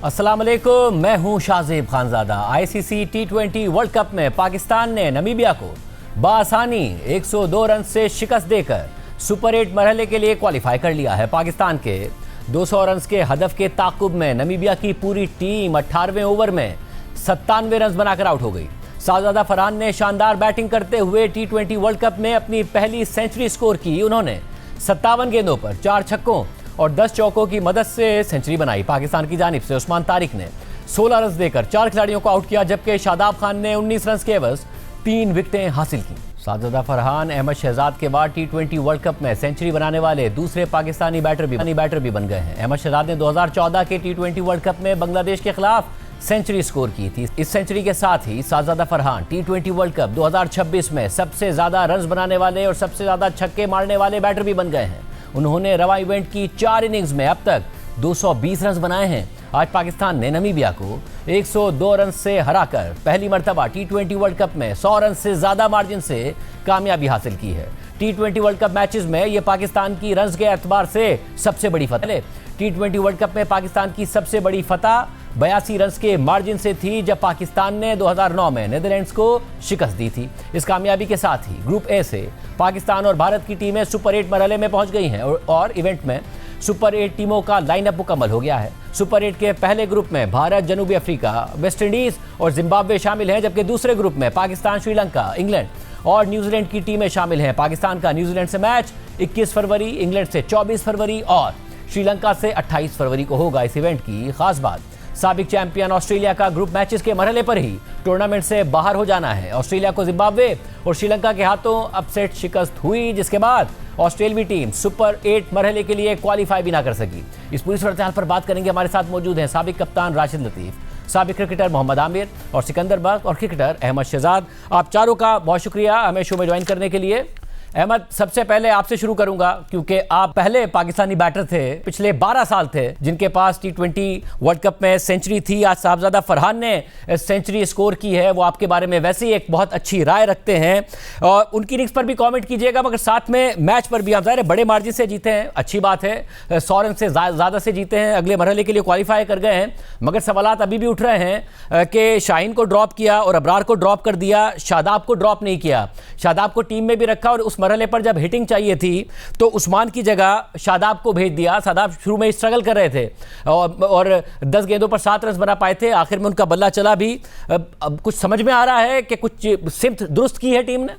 अस्सलाम वालेकुम, मैं हूं शाहजेब खानजादा। आईसीसी टी20 वर्ल्ड कप में पाकिस्तान ने नमीबिया को बआसानी 102 रन से शिकस्त देकर सुपर 8 मरहले के लिए क्वालिफाई कर लिया है। पाकिस्तान के 200 रन के हदफ के ताकुब में नमीबिया की पूरी टीम 18वें ओवर में 97 रन बनाकर आउट हो गई। शाहजादा फरहान ने शानदार बैटिंग करते हुए टी20 वर्ल्ड कप में अपनी पहली सेंचुरी स्कोर की। उन्होंने 57 गेंदों पर 4 छक्कों और 10 चौकों की मदद से सेंचुरी बनाई। पाकिस्तान की जानिब से उस्मान तारिक ने 16 रन देकर 4 खिलाड़ियों को आउट किया, जबकि शादाब खान ने 19 रन के एवज 3 विकेटें हासिल की। शाहजादा फरहान अहमद शहजाद के बाद टी20 वर्ल्ड कप में सेंचुरी बनाने वाले दूसरे पाकिस्तानी बैटर भी बन गए हैं। अहमद शहजाद ने 2014 के टी20 वर्ल्ड कप में बांग्लादेश के खिलाफ सेंचुरी स्कोर की थी। इस सेंचुरी के साथ ही शाहजादा फरहान टी20 वर्ल्ड कप 2026 में सबसे ज्यादा रन बनाने वाले और सबसे ज्यादा छक्के मारने वाले बैटर भी बन गए हैं। उन्होंने रवा इवेंट की 4 इनिंग्स में अब तक 220 रन बनाए हैं। आज पाकिस्तान ने नमीबिया को 102 रन से हराकर पहली मर्तबा टी20 वर्ल्ड कप में 100 रन से ज्यादा मार्जिन से कामयाबी हासिल की है। टी20 वर्ल्ड कप मैचेस में यह पाकिस्तान की रन के एतबार से सबसे बड़ी फतह। टी20 वर्ल्ड कप में पाकिस्तान की सबसे बड़ी फतह 82 रन के मार्जिन से थी, जब पाकिस्तान ने 2009 में नीदरलैंड्स को शिकस्त दी थी। इस कामयाबी के साथ ही ग्रुप ए से पाकिस्तान और भारत की टीमें सुपर 8 मरहले में पहुंच गई हैं और इवेंट में सुपर 8 टीमों का लाइनअप मुकम्मल हो गया है। सुपर 8 के पहले ग्रुप में भारत, जनूबी अफ्रीका, वेस्ट इंडीज और जिम्बाब्वे शामिल हैं, जबकि दूसरे ग्रुप में पाकिस्तान, श्रीलंका, इंग्लैंड और न्यूजीलैंड की टीमें शामिल हैं। पाकिस्तान का न्यूजीलैंड से मैच 21 फरवरी, इंग्लैंड से 24 फरवरी और श्रीलंका से 28 फरवरी को होगा। इस इवेंट की खास बात, साबिक चैंपियन ऑस्ट्रेलिया का ग्रुप मैचेस के मरहले पर ही टूर्नामेंट से बाहर हो जाना है। ऑस्ट्रेलिया को जिम्बाब्वे और श्रीलंका के हाथों अपसेट शिकस्त हुई, जिसके बाद ऑस्ट्रेलियावी टीम सुपर 8 मरहले के लिए क्वालिफाई भी ना कर सकी। इस पूरी सूरत पर बात करेंगे। हमारे साथ मौजूद हैं साबिक कप्तान राशिद लतीफ, साबिक क्रिकेटर मोहम्मद आमिर और सिकंदर बख्श और क्रिकेटर अहमद शहजाद। आप चारों का बहुत शुक्रिया हमें शो में ज्वाइन करने के लिए। अहमद, सबसे पहले आपसे शुरू करूंगा क्योंकि आप पहले पाकिस्तानी बैटर थे, पिछले 12 साल थे जिनके पास टी20 वर्ल्ड कप में सेंचुरी थी। आज शाहजादा फरहान ने सेंचुरी स्कोर की है, वो आपके बारे में वैसे ही एक बहुत अच्छी राय रखते हैं और उनकी इनिंग्स पर भी कमेंट कीजिएगा, मगर साथ में मैच पर भी। आप ज़ाहिर है बड़े मार्जिन से जीते हैं, अच्छी बात है, 100 रन से ज़्यादा से जीते हैं, अगले मरहले के लिए क्वालिफाई कर गए हैं। मगर सवालात अभी भी उठ रहे हैं कि शाहीन को ड्रॉप किया और अबरार को ड्रॉप कर दिया, शादाब को ड्रॉप नहीं किया। शादाब को टीम में भी रखा और उस मरहले पर जब हिटिंग चाहिए थी तो उस्मान की जगह शादाब को भेज दिया। शादाब शुरू में स्ट्रगल कर रहे थे और 10 गेंदों पर 7 रन बना पाए थे, आखिर में उनका बल्ला चला भी। अब कुछ समझ में आ रहा है कि कुछ सिमत दुरुस्त की है टीम ने?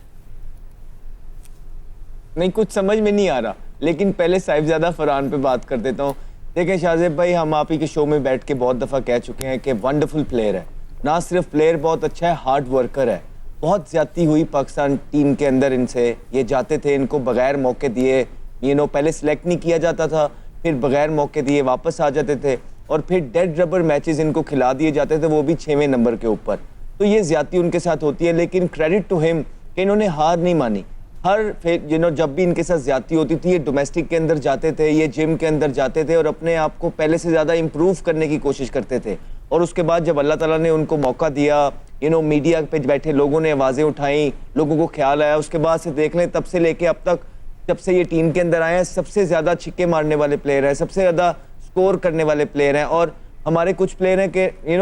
नहीं, कुछ समझ में नहीं आ रहा, लेकिन पहले साहिबजादा फरहान पे बात कर देता हूँ। देखें शाहजेब भाई, हम आप ही के शो में बैठ के बहुत दफ़ा कह चुके हैं कि वंडरफुल प्लेयर है। ना सिर्फ प्लेयर बहुत अच्छा है, हार्ड वर्कर है। बहुत ज्यादती हुई पाकिस्तान टीम के अंदर इनसे, ये जाते थे, इनको बगैर मौके दिए पहले सिलेक्ट नहीं किया जाता था, फिर बगैर मौके दिए वापस आ जाते थे और फिर डेड रबर मैचेस इनको खिला दिए जाते थे, वो भी 6वें नंबर के ऊपर। तो ये ज्यादती उनके साथ होती है, लेकिन क्रेडिट टू हिम कि इन्होंने हार नहीं मानी। हर जब भी इनके साथ ज्यादती होती थी, ये डोमेस्टिक के अंदर जाते थे, ये जिम के अंदर जाते थे और अपने आप को पहले से ज़्यादा इम्प्रूव करने की कोशिश करते थे। और उसके बाद जब अल्लाह ताला ने उनको मौका दिया, मीडिया पे बैठे लोगों ने आवाज़ें उठाई, लोगों को ख्याल आया, उसके बाद से देख लें तब से लेके अब तक जब से ये टीम के अंदर आए हैं, सबसे ज़्यादा छिक्के मारने वाले प्लेयर हैं, सबसे ज़्यादा स्कोर करने वाले प्लेयर हैं। और हमारे कुछ प्लेयर हैं कि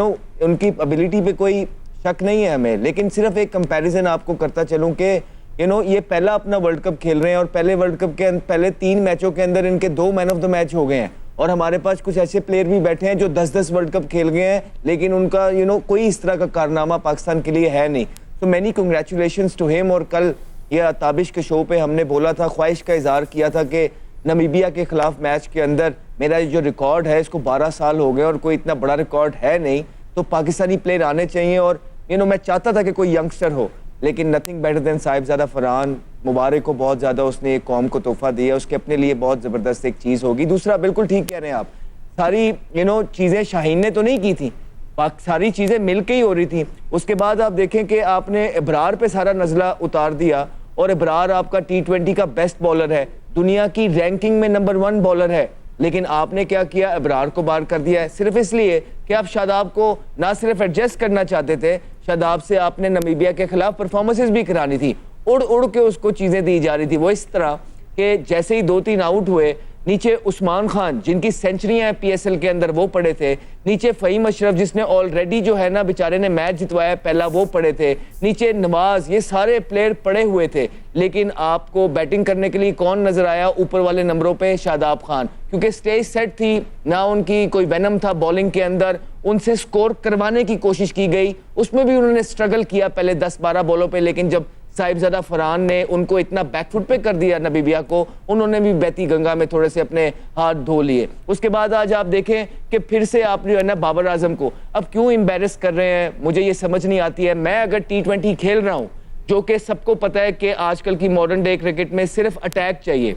उनकी एबिलिटी पे कोई शक नहीं है हमें, लेकिन सिर्फ एक कंपैरिजन आपको करता चलूँ कि ये पहला अपना वर्ल्ड कप खेल रहे हैं और पहले वर्ल्ड कप के पहले 3 मैचों के अंदर इनके 2 मैन ऑफ द मैच हो गए हैं। और हमारे पास कुछ ऐसे प्लेयर भी बैठे हैं जो 10-10 वर्ल्ड कप खेल गए हैं, लेकिन उनका कोई इस तरह का कारनामा पाकिस्तान के लिए है नहीं। तो मैनी कंग्रेचुलेशंस टू हिम। और कल ये ताबिश के शो पे हमने बोला था, ख्वाहिश का इजहार किया था कि नमीबिया के खिलाफ मैच के अंदर मेरा जो रिकॉर्ड है इसको 12 साल हो गए और कोई इतना बड़ा रिकॉर्ड है नहीं, तो पाकिस्तानी प्लेयर आने चाहिए। और मैं चाहता था कि कोई यंगस्टर हो, लेकिन nothing better than Sahibzada Farhan. मुबारक को बहुत ज़्यादा उसने एक कौम को तोहफा दिया, उसके अपने लिए बहुत ज़बरदस्त एक चीज़ होगी। दूसरा, बिल्कुल ठीक कह रहे हैं आप, सारी चीज़ें शाहीन ने तो नहीं की थी, सारी चीज़ें मिल के ही हो रही थी। उसके बाद आप देखें कि आपने इब्रार पे सारा नज़ला उतार दिया और इब्रार आपका टी20 का बेस्ट बॉलर है, दुनिया की रैंकिंग में नंबर 1 बॉलर है, लेकिन आपने क्या किया, इब्रार को बाहर कर दिया है सिर्फ इसलिए कि आप शादाब को ना सिर्फ एडजस्ट करना चाहते थे, शादाब से आपने नमीबिया के खिलाफ परफॉर्मेंसेस भी करानी थी। उड़ उड़ के उसको चीज़ें दी जा रही थी। वो इस तरह कि जैसे ही 2-3 आउट हुए नीचे उस्मान खान जिनकी सेंचुरियां हैं पीएसएल के अंदर वो पड़े थे, नीचे फ़हीम अशरफ जिसने ऑलरेडी जो है ना बेचारे ने मैच जितवाया पहला वो पड़े थे, नीचे नवाज, ये सारे प्लेयर पड़े हुए थे। लेकिन आपको बैटिंग करने के लिए कौन नजर आया ऊपर वाले नंबरों पे? शादाब खान, क्योंकि स्टेज सेट थी ना, उनकी कोई वेनम था बॉलिंग के अंदर, उनसे स्कोर करवाने की कोशिश की गई, उसमें भी उन्होंने स्ट्रगल किया पहले 10-12 बॉलों पे, लेकिन जब साहिबजादा फरहान ने उनको इतना बैकफुट पे कर दिया नबीबिया को, उन्होंने भी बहती गंगा में थोड़े से अपने हाथ धो लिए। उसके बाद आज आप देखें कि फिर से आप जो है ना बाबर आजम को अब क्यों एम्बेरस कर रहे हैं, मुझे ये समझ नहीं आती है। मैं अगर T20 खेल रहा हूँ, जो कि सबको पता है कि आजकल की मॉडर्न डे क्रिकेट में सिर्फ अटैक चाहिए,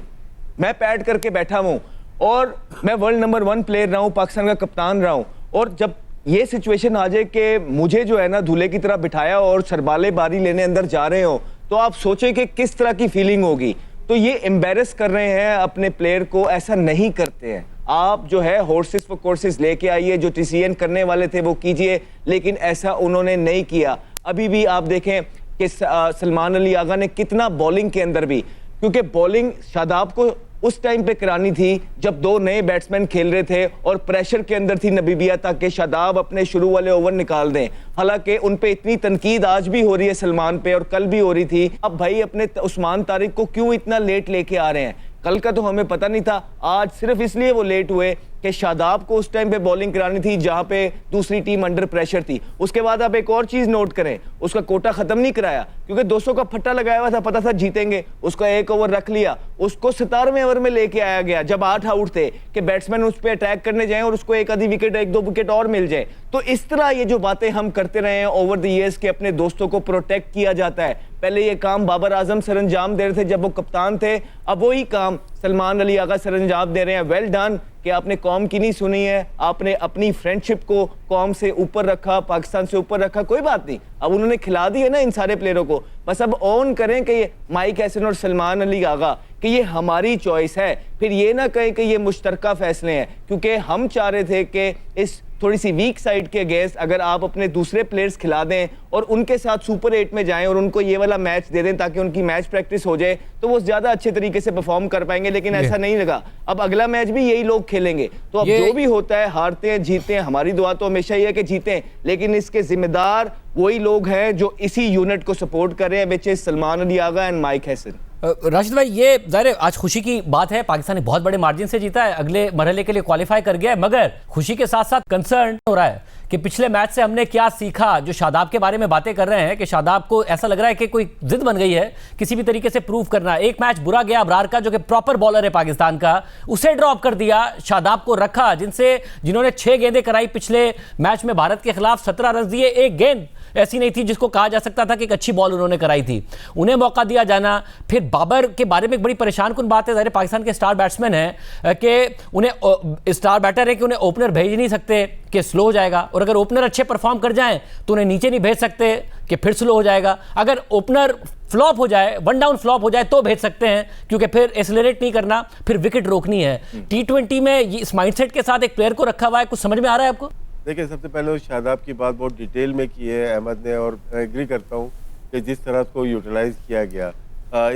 मैं पैड करके बैठा हूँ और मैं वर्ल्ड नंबर 1 प्लेयर रहा हूँ, पाकिस्तान का कप्तान रहा हूँ, और जब ये सिचुएशन आ जाए कि मुझे जो है ना दूल्हे की तरह बिठाया और सरबाले बारी लेने अंदर जा रहे हो, तो आप सोचें कि किस तरह की फीलिंग होगी। तो ये एम्बेरस कर रहे हैं अपने प्लेयर को, ऐसा नहीं करते हैं। आप जो है हॉर्सेस फॉर कोर्सेस लेके आइए, जो TCN करने वाले थे वो कीजिए, लेकिन ऐसा उन्होंने नहीं किया। अभी भी आप देखें कि सलमान अली आगा ने कितना बॉलिंग के अंदर भी, क्योंकि बॉलिंग शादाब को उस टाइम पे करानी थी जब 2 नए बैट्समैन खेल रहे थे और प्रेशर के अंदर थी नबीबिया, ताकि शादाब अपने शुरू वाले ओवर निकाल दें। हालांकि उन पे इतनी तनकीद आज भी हो रही है सलमान पे, और कल भी हो रही थी। अब भाई अपने उस्मान तारिक को क्यों इतना लेट लेके आ रहे हैं? कल का तो हमें पता नहीं था, आज सिर्फ इसलिए वो लेट हुए कि शादाब को उस टाइम पे बॉलिंग करानी थी जहां पे दूसरी टीम अंडर प्रेशर थी। उसके बाद आप एक और चीज नोट करें, उसका कोटा खत्म नहीं कराया, क्योंकि 200 का फट्टा लगाया हुआ था, पता था जीतेंगे, उसका 1 ओवर रख लिया, उसको 17वें ओवर में लेके आया गया जब 8 आउट थे कि बैट्समैन उस पर अटैक करने जाए और उसको एक आधी विकेट, 1-2 विकेट और मिल जाए। तो इस तरह ये जो बातें हम करते रहे हैं ओवर द ईयर्स के, अपने दोस्तों को प्रोटेक्ट किया जाता है। पहले ये काम बाबर आजम सर अंजाम दे रहे थे जब वो कप्तान थे, अब वही काम सलमान अली आगा सर अंजाम दे रहे हैं। वेल डन कि आपने कौम की नहीं सुनी है, आपने अपनी फ्रेंडशिप को कौम से ऊपर रखा, पाकिस्तान से ऊपर रखा, कोई बात नहीं। अब उन्होंने खिला दी है ना इन सारे प्लेयरों को, बस अब ऑन करें कि ये माइक हैसन और सलमान अली आगा कि ये हमारी चॉइस है, फिर ये ना कहें कि ये मुश्तरका फैसले हैं, क्योंकि हम चाह रहे थे कि इस थोड़ी सी वीक साइड के अगेंस्ट अगर आप अपने दूसरे प्लेयर्स खिला दें और उनके साथ सुपर 8 में जाएं और उनको ये वाला मैच दे दें ताकि उनकी मैच प्रैक्टिस हो जाए, तो वो ज्यादा अच्छे तरीके से परफॉर्म कर पाएंगे। लेकिन ऐसा नहीं लगा, अब अगला मैच भी यही लोग खेलेंगे। तो अब जो भी होता है, हारते हैं जीतते हैं, हमारी दुआ तो हमेशा ही है कि जीतें, लेकिन इसके जिम्मेदार वही लोग हैं जो इसी यूनिट को सपोर्ट कर रहे हैं, which is Salman Ali Agha and Mike Hesson. Rashid भाई, ये ज़ाहिर आज खुशी की बात है, पाकिस्तान ने बहुत बड़े मार्जिन से जीता है, अगले मरहले के लिए क्वालिफाई कर गया है, मगर खुशी के साथ साथ कंसर्न हो रहा है कि पिछले मैच से हमने क्या सीखा। जो शादाब के बारे में बातें कर रहे हैं कि शादाब को ऐसा लग रहा है कि कोई जिद बन गई है किसी भी तरीके से प्रूव करना। एक मैच बुरा गया अबरार का, जो कि प्रॉपर बॉलर है पाकिस्तान का, उसे ड्रॉप कर दिया, शादाब को रखा, जिन्होंने 6 गेंदें कराई पिछले मैच में भारत के खिलाफ, 17 रन दिए, एक गेंद ऐसी नहीं थी जिसको कहा जा सकता था कि एक अच्छी बॉल उन्होंने कराई थी, उन्हें मौका दिया जाना। फिर बाबर के बारे में एक बड़ी परेशान कुन बात है, ज़ाहिर पाकिस्तान के स्टार बैट्समैन हैं कि उन्हें स्टार बैटर है कि उन्हें ओपनर भेज नहीं सकते कि स्लो हो जाएगा, और अगर ओपनर अच्छे परफॉर्म कर जाएं तो उन्हें नीचे नहीं भेज सकते कि फिर स्लो हो जाएगा। अगर ओपनर फ्लॉप हो जाए, 1 डाउन फ्लॉप हो जाए तो भेज सकते हैं, क्योंकि फिर एक्सेलरेट नहीं करना, फिर विकेट रोकनी है। T20 में इस माइंडसेट के साथ एक प्लेयर को रखा हुआ है, कुछ समझ में आ रहा है आपको? देखिए, सबसे पहले उस शादाब की बात बहुत डिटेल में की है अहमद ने, और एग्री करता हूँ कि जिस तरह उसको यूटिलाइज किया गया।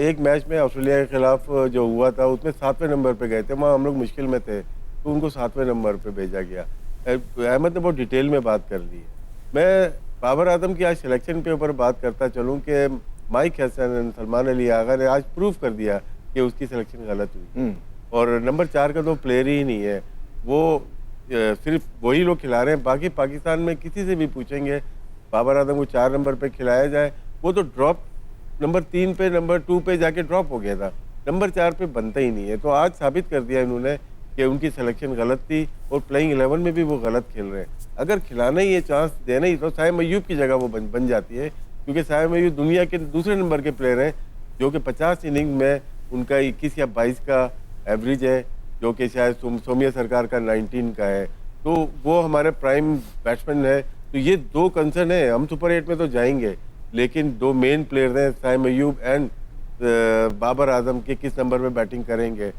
एक मैच में ऑस्ट्रेलिया के खिलाफ जो हुआ था उसमें 7वें नंबर पे गए थे, वहाँ हम लोग मुश्किल में थे तो उनको 7वें नंबर पे भेजा गया। अहमद ने बहुत डिटेल में बात कर ली है। मैं बाबर आजम की आज सिलेक्शन के ऊपर बात करता चलूँ कि माइक हैसन, सलमान अली आगा ने आज प्रूव कर दिया कि उसकी सिलेक्शन गलत हुई, और नंबर 4 का तो प्लेयर ही नहीं है, वो सिर्फ वही लोग खिला रहे हैं। बाकी पाकिस्तान में किसी से भी पूछेंगे बाबर आजम को 4 नंबर पे खिलाया जाए, वो तो ड्रॉप नंबर 3 पे, नंबर 2 पे जाके ड्रॉप हो गया था, नंबर 4 पे बनता ही नहीं है। तो आज साबित कर दिया इन्होंने कि उनकी सिलेक्शन गलत थी, और प्लेइंग 11 में भी वो गलत खेल रहे हैं। अगर खिलाना ही, ये चांस देना ही, तो साइम अयूब की जगह वो बन जाती है, क्योंकि साइम अयूब दुनिया के दूसरे नंबर के प्लेयर हैं, जो कि 50 इनिंग में उनका 21 या 22 का एवरेज है, जो कि शायद सोमिया सरकार का 19 का है। तो वो हमारे प्राइम बैट्समैन है। तो ये 2 कंसर्न है, हम सुपर 8 में तो जाएंगे, लेकिन 2 मेन प्लेयर हैं, साइम अयूब एंड बाबर आजम के किस नंबर में बैटिंग करेंगे।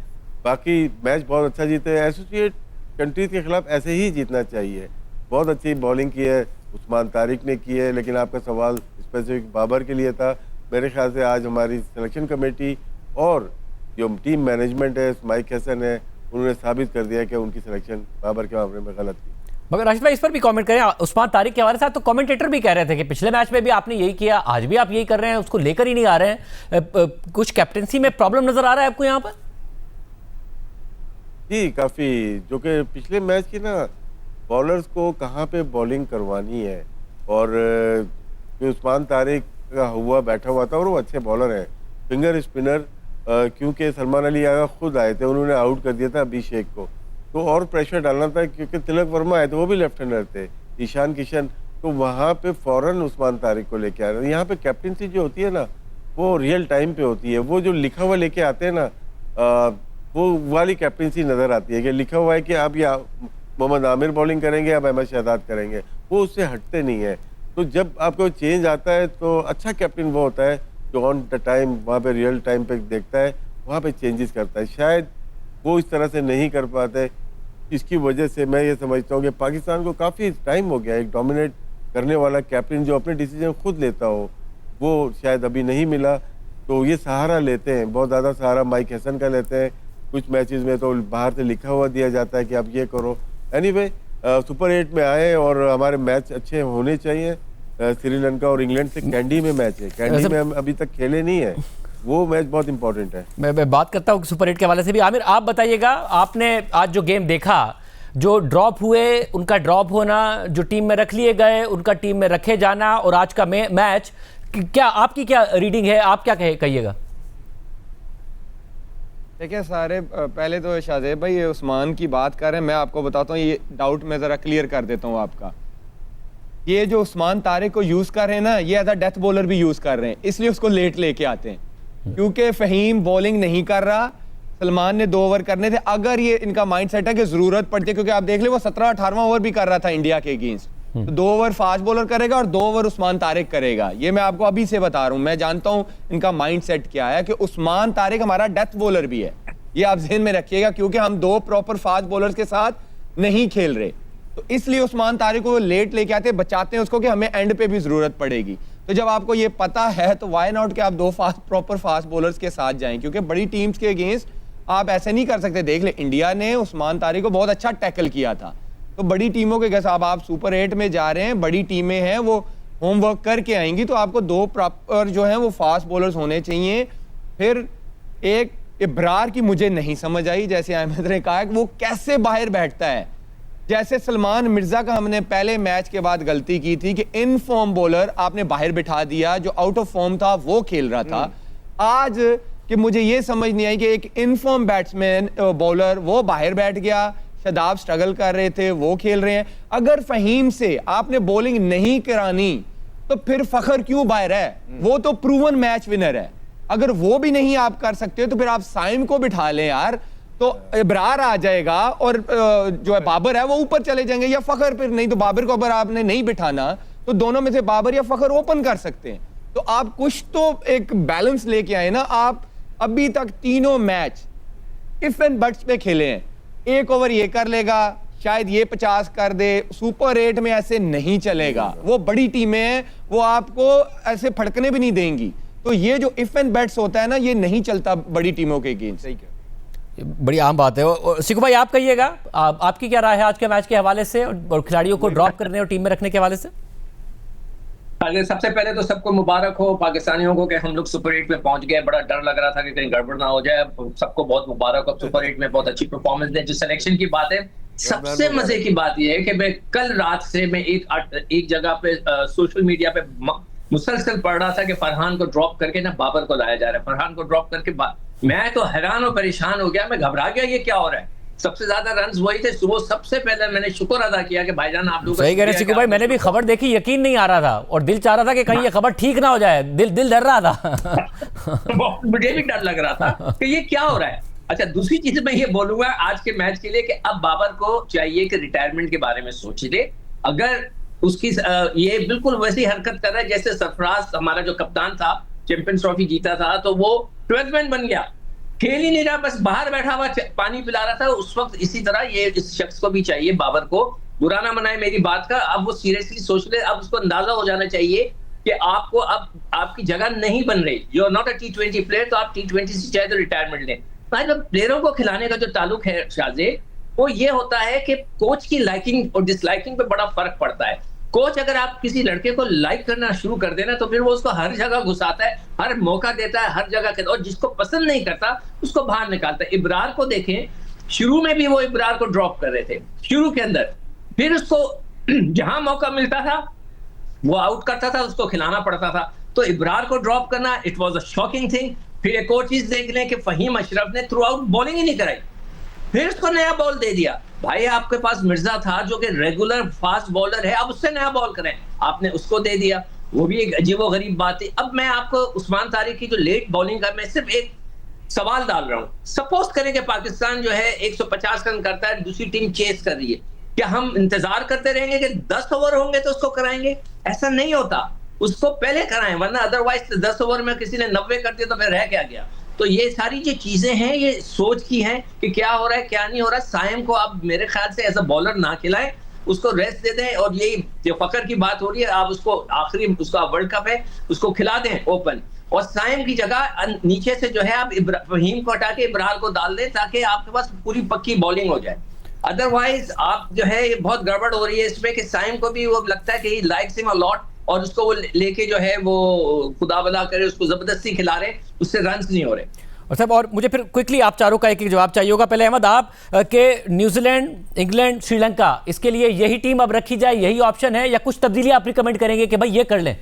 बाकी मैच बहुत अच्छा जीते, एसोसिएट कंट्रीज के खिलाफ ऐसे ही जीतना चाहिए। बहुत अच्छी बॉलिंग की है उस्मान तारिक ने की है, लेकिन आपका सवाल स्पेसिफिक बाबर के लिए था। मेरे ख्याल से आज हमारी सिलेक्शन कमेटी और जो टीम मैनेजमेंट है, माइक हैसन है, उन्होंने साबित कर दिया कि उनकी सिलेक्शन बाबर के मामले में गलत थी। मगर राशिद भाई इस पर भी कमेंट करें, उस्मान तारिक के हवाले से तो कमेंटेटर भी कह रहे थे कि पिछले मैच में भी आपने यही किया, आज भी आप यही कर रहे हैं, उसको लेकर ही नहीं आ रहे हैं। कुछ कैप्टेंसी में प्रॉब्लम नजर आ रहा है आपको यहाँ पर? जी काफ़ी, जो कि पिछले मैच की ना बॉलर्स को कहाँ पे बॉलिंग करवानी है, और जो उस्मान तारिक का हुआ बैठा हुआ था और वो अच्छे बॉलर हैं, फिंगर स्पिनर, क्योंकि सलमान अली आगा खुद आए थे, उन्होंने आउट कर दिया था अभिषेक को, तो और प्रेशर डालना था, क्योंकि तिलक वर्मा आए थे, वो भी लेफ्ट हैंडर थे, ईशान किशन, तो वहाँ पे फौरन उस्मान तारिक को लेके आ रहे हैं। यहाँ पे कैप्टनसी जो होती है ना वो रियल टाइम पे होती है, वो जो लिखा हुआ लेके आते हैं ना वो वाली कैप्टनसी नज़र आती है कि लिखा हुआ है कि आप या मोहम्मद आमिर बॉलिंग करेंगे, आप अहमद शहजाद करेंगे, वो उससे हटते नहीं है। तो जब आपको चेंज आता है तो अच्छा कैप्टन वो होता है जो ऑन द टाइम वहाँ पे रियल टाइम पे देखता है, वहाँ पे चेंजेस करता है। शायद वो इस तरह से नहीं कर पाते, इसकी वजह से मैं ये समझता हूँ कि पाकिस्तान को काफ़ी टाइम हो गया एक डोमिनेट करने वाला कैप्टन जो अपने डिसीजन खुद लेता हो, वो शायद अभी नहीं मिला। तो ये सहारा लेते हैं, बहुत ज़्यादा सहारा माइक हसन का लेते हैं, कुछ मैचेस में तो बाहर से लिखा हुआ दिया जाता है कि आप ये करो। एनीवे सुपर 8 में आए और हमारे मैच अच्छे होने चाहिए। श्रीलंका और इंग्लैंड से कैंडी में मैच है, कैंडी में हम अभी तक खेले नहीं है, वो मैच बहुत इंपॉर्टेंट है। मैं बात करता हूँ सुपर 8 के हवाले से भी। आमिर आप बताइएगा, आपने आज जो गेम देखा, जो ड्रॉप हुए उनका ड्रॉप होना, जो टीम में रख लिए गए उनका टीम में रखे जाना, और आज का मैच, क्या आपकी क्या रीडिंग है, आप क्या कहिएगा? देखिए सारे, पहले तो शाहजेब भाई ये उस्मान की बात कर रहे हैं, मैं आपको बताता हूँ ये डाउट मैं ज़रा क्लियर कर देता हूँ आपका। ये जो उस्मान तारिक को यूज़ कर रहे हैं ना, ये एज अ डेथ बॉलर भी यूज़ कर रहे हैं, इसलिए उसको लेट लेके आते हैं, क्योंकि फ़हीम बॉलिंग नहीं कर रहा, सलमान ने 2 ओवर करने थे। अगर ये इनका माइंड सेट है कि ज़रूरत पड़ती है, क्योंकि आप देख ले वो 17-18वां ओवर भी कर रहा था इंडिया के अगेंस्ट, तो 2 ओवर फास्ट बॉलर करेगा और 2 ओवर उस्मान तारिक करेगा। ये मैं आपको अभी से बता रहा हूँ, मैं जानता हूँ इनका माइंड सेट क्या है, कि उस्मान तारिक हमारा डेथ बॉलर भी है, ये आप ज़हन में रखिएगा, क्योंकि हम 2 प्रॉपर फास्ट बॉलर्स के साथ नहीं खेल रहे, तो इसलिए उस्मान तारिक को लेट लेके आते, बचाते हैं उसको कि हमें एंड पे भी जरूरत पड़ेगी। तो जब आपको ये पता है तो वाई नॉट कि आप 2 प्रॉपर फास्ट बॉलर्स के साथ जाएं, क्योंकि बड़ी टीम्स के अगेंस्ट आप ऐसे नहीं कर सकते। देख ले इंडिया ने उस्मान तारिक को बहुत अच्छा टैकल किया था, तो बड़ी टीमों के जैसा अब आप सुपर 8 में जा रहे हैं, बड़ी टीमें हैं वो होमवर्क करके आएंगी, तो आपको 2 प्रॉपर जो हैं वो फास्ट बॉलर्स होने चाहिए। फिर एक इब्रार की मुझे नहीं समझ आई, जैसे अहमद ने कहा कि वो कैसे बाहर बैठता है, जैसे सलमान मिर्जा का हमने पहले मैच के बाद गलती की थी कि इन फॉर्म बॉलर आपने बाहर बिठा दिया, जो आउट ऑफ फॉर्म था वो खेल रहा था। आज कि मुझे ये समझ नहीं आई कि एक इनफॉर्म बैट्समैन बॉलर वो बाहर बैठ गया, शादाब स्ट्रगल कर रहे थे वो खेल रहे हैं। अगर फहीम से आपने बॉलिंग नहीं करानी तो फिर फखर क्यों बाहर है, वो तो प्रूवन मैच विनर है। अगर वो भी नहीं आप कर सकते तो फिर आप साइम को बिठा लें यार, तो इब्रार आ जाएगा और जो है बाबर है वो ऊपर चले जाएंगे, या फखर। फिर नहीं तो बाबर को अगर आपने नहीं बिठाना तो दोनों में से बाबर या फखर ओपन कर सकते हैं। तो आप कुछ तो एक बैलेंस लेके आए ना। आप अभी तक तीनों मैच इफ एंड बट्स पे खेले हैं, 1 ओवर ये कर लेगा, शायद ये 50 कर दे, सुपर 8 में ऐसे नहीं चलेगा। वो बड़ी टीमें हैं, वो आपको ऐसे फड़कने भी नहीं देंगी। तो ये जो इफ एंड बैट्स होता है ना, ये नहीं चलता बड़ी टीमों के अगेंस्ट। सही बड़ी आम बात है। सिकू भाई आप कहिएगा, आपकी क्या राय है आज के मैच के हवाले से और खिलाड़ियों को ड्रॉप करने और टीम में रखने के हवाले से? सबसे पहले तो सबको मुबारक हो पाकिस्तानियों को कि हम लोग सुपर 8 में पहुंच गए। बड़ा डर लग रहा था कि कहीं गड़बड़ ना हो जाए। सबको बहुत मुबारक हो, सुपर 8 में बहुत अच्छी परफॉर्मेंस दे। जो सिलेक्शन की बात है, सबसे मजे की बात यह है कि मैं कल रात से मैं एक जगह पे सोशल मीडिया पे मुसलसल पढ़ रहा था कि फरहान को ड्रॉप करके ना बाबर को लाया जा रहा है, फरहान को ड्रॉप करके मैं तो हैरान और परेशान हो गया, मैं घबरा गया, ये क्या हो रहा है। सबसे ज्यादा रन्स वही थे। सुबह सबसे पहले मैंने शुक्र अदा किया कि भाईजान आप लोग सही कह रहे सिकू भाई, मैंने भी खबर देखी, यकीन नहीं आ रहा था और दिल चाह रहा था कि कहीं ये खबर ठीक ना हो जाए, दिल डर रहा था। मुझे भी डर लग रहा था कि ये क्या हो रहा है। अच्छा, दूसरी चीज मैं ये बोलूंगा आज के मैच के लिए कि अब बाबर को चाहिए कि रिटायरमेंट के बारे में सोच ले। अगर उसकी ये बिल्कुल वैसी हरकत कर रहा है जैसे सरफराज हमारा जो कप्तान था, चैंपियंस ट्रॉफी जीता था, तो वो 12th मैन बन गया, खेल ही नहीं रहा, बस बाहर बैठा हुआ पानी पिला रहा था उस वक्त। इसी तरह ये इस शख्स को भी चाहिए, बाबर को बुरा ना मनाए मेरी बात का। अब वो सीरियसली सोच ले, अब उसको अंदाजा हो जाना चाहिए कि आपको अब आपकी जगह नहीं बन रही। You are not a T20 player, तो आप T20 से चाहे तो रिटायरमेंट लें। प्लेयरों को खिलाने का जो ताल्लुक है शाहजे, वो ये होता है कि कोच की लाइकिंग और डिसलाइकिंग पे बड़ा फर्क पड़ता है। कोच अगर आप किसी लड़के को लाइक करना शुरू कर देना तो फिर वो उसको हर जगह घुसाता है, हर मौका देता है, हर जगह, और जिसको पसंद नहीं करता उसको बाहर निकालता है। इब्रार को देखें, शुरू में भी वो इब्रार को ड्रॉप कर रहे थे शुरू के अंदर, फिर उसको जहां मौका मिलता था वो आउट करता था, उसको खिलाना पड़ता था। तो इब्रार को ड्रॉप करना it was a shocking thing. फिर एक और चीज देख लें कि फहीम अशरफ ने थ्रू आउट बॉलिंग ही नहीं कराई, फिर उसको नया बॉल दे दिया। भाई आपके पास मिर्जा था जो कि रेगुलर फास्ट बॉलर है, अब उससे नया बॉल करें, आपने उसको दे दिया, वो भी एक अजीबो गरीब बात है। अब मैं आपको उस्मान तारिक की जो लेट बॉलिंग का, मैं सिर्फ एक सवाल डाल रहा हूं, सपोज करें कि पाकिस्तान जो है 150 रन करता है, दूसरी टीम चेस कर रही है, क्या हम इंतजार करते रहेंगे कि 10 ओवर होंगे तो उसको कराएंगे? ऐसा नहीं होता, उसको पहले कराएं, वरना अदरवाइज 10 ओवर में किसी ने 90 कर दिया तो फिर रह क्या गया। तो ये सारी जो चीजें हैं ये सोच की हैं कि क्या हो रहा है क्या नहीं हो रहा है। साइम को आप मेरे ख्याल से एज अ बॉलर ना खिलाएं, उसको रेस्ट दे दें, और ये जो फकर की बात हो रही है, आप उसको आखिरी, उसका वर्ल्ड कप है, उसको खिला दें ओपन, और साइम की जगह नीचे से जो है आप फहीम को हटा के इब्रार को डाल दें, ताकि आपके पास पूरी पक्की बॉलिंग हो जाए। अदरवाइज आप जो है ये बहुत गड़बड़ हो रही है इसमें कि साइम को भी वो लगता है कि he likes him a lot, और उसको वो लेके जो है वो खुदा भला करे उसको जबरदस्ती खिला रहे, उससे रन्स नहीं हो रहे। और साहब, और मुझे फिर क्विकली आप चारों का एक एक जवाब चाहिए होगा। पहले अहमद, आप के न्यूजीलैंड, इंग्लैंड, श्रीलंका, इसके लिए यही टीम अब रखी जाए, यही ऑप्शन है, या कुछ तब्दीली आप रिकमेंड करेंगे कि भाई ये कर लें?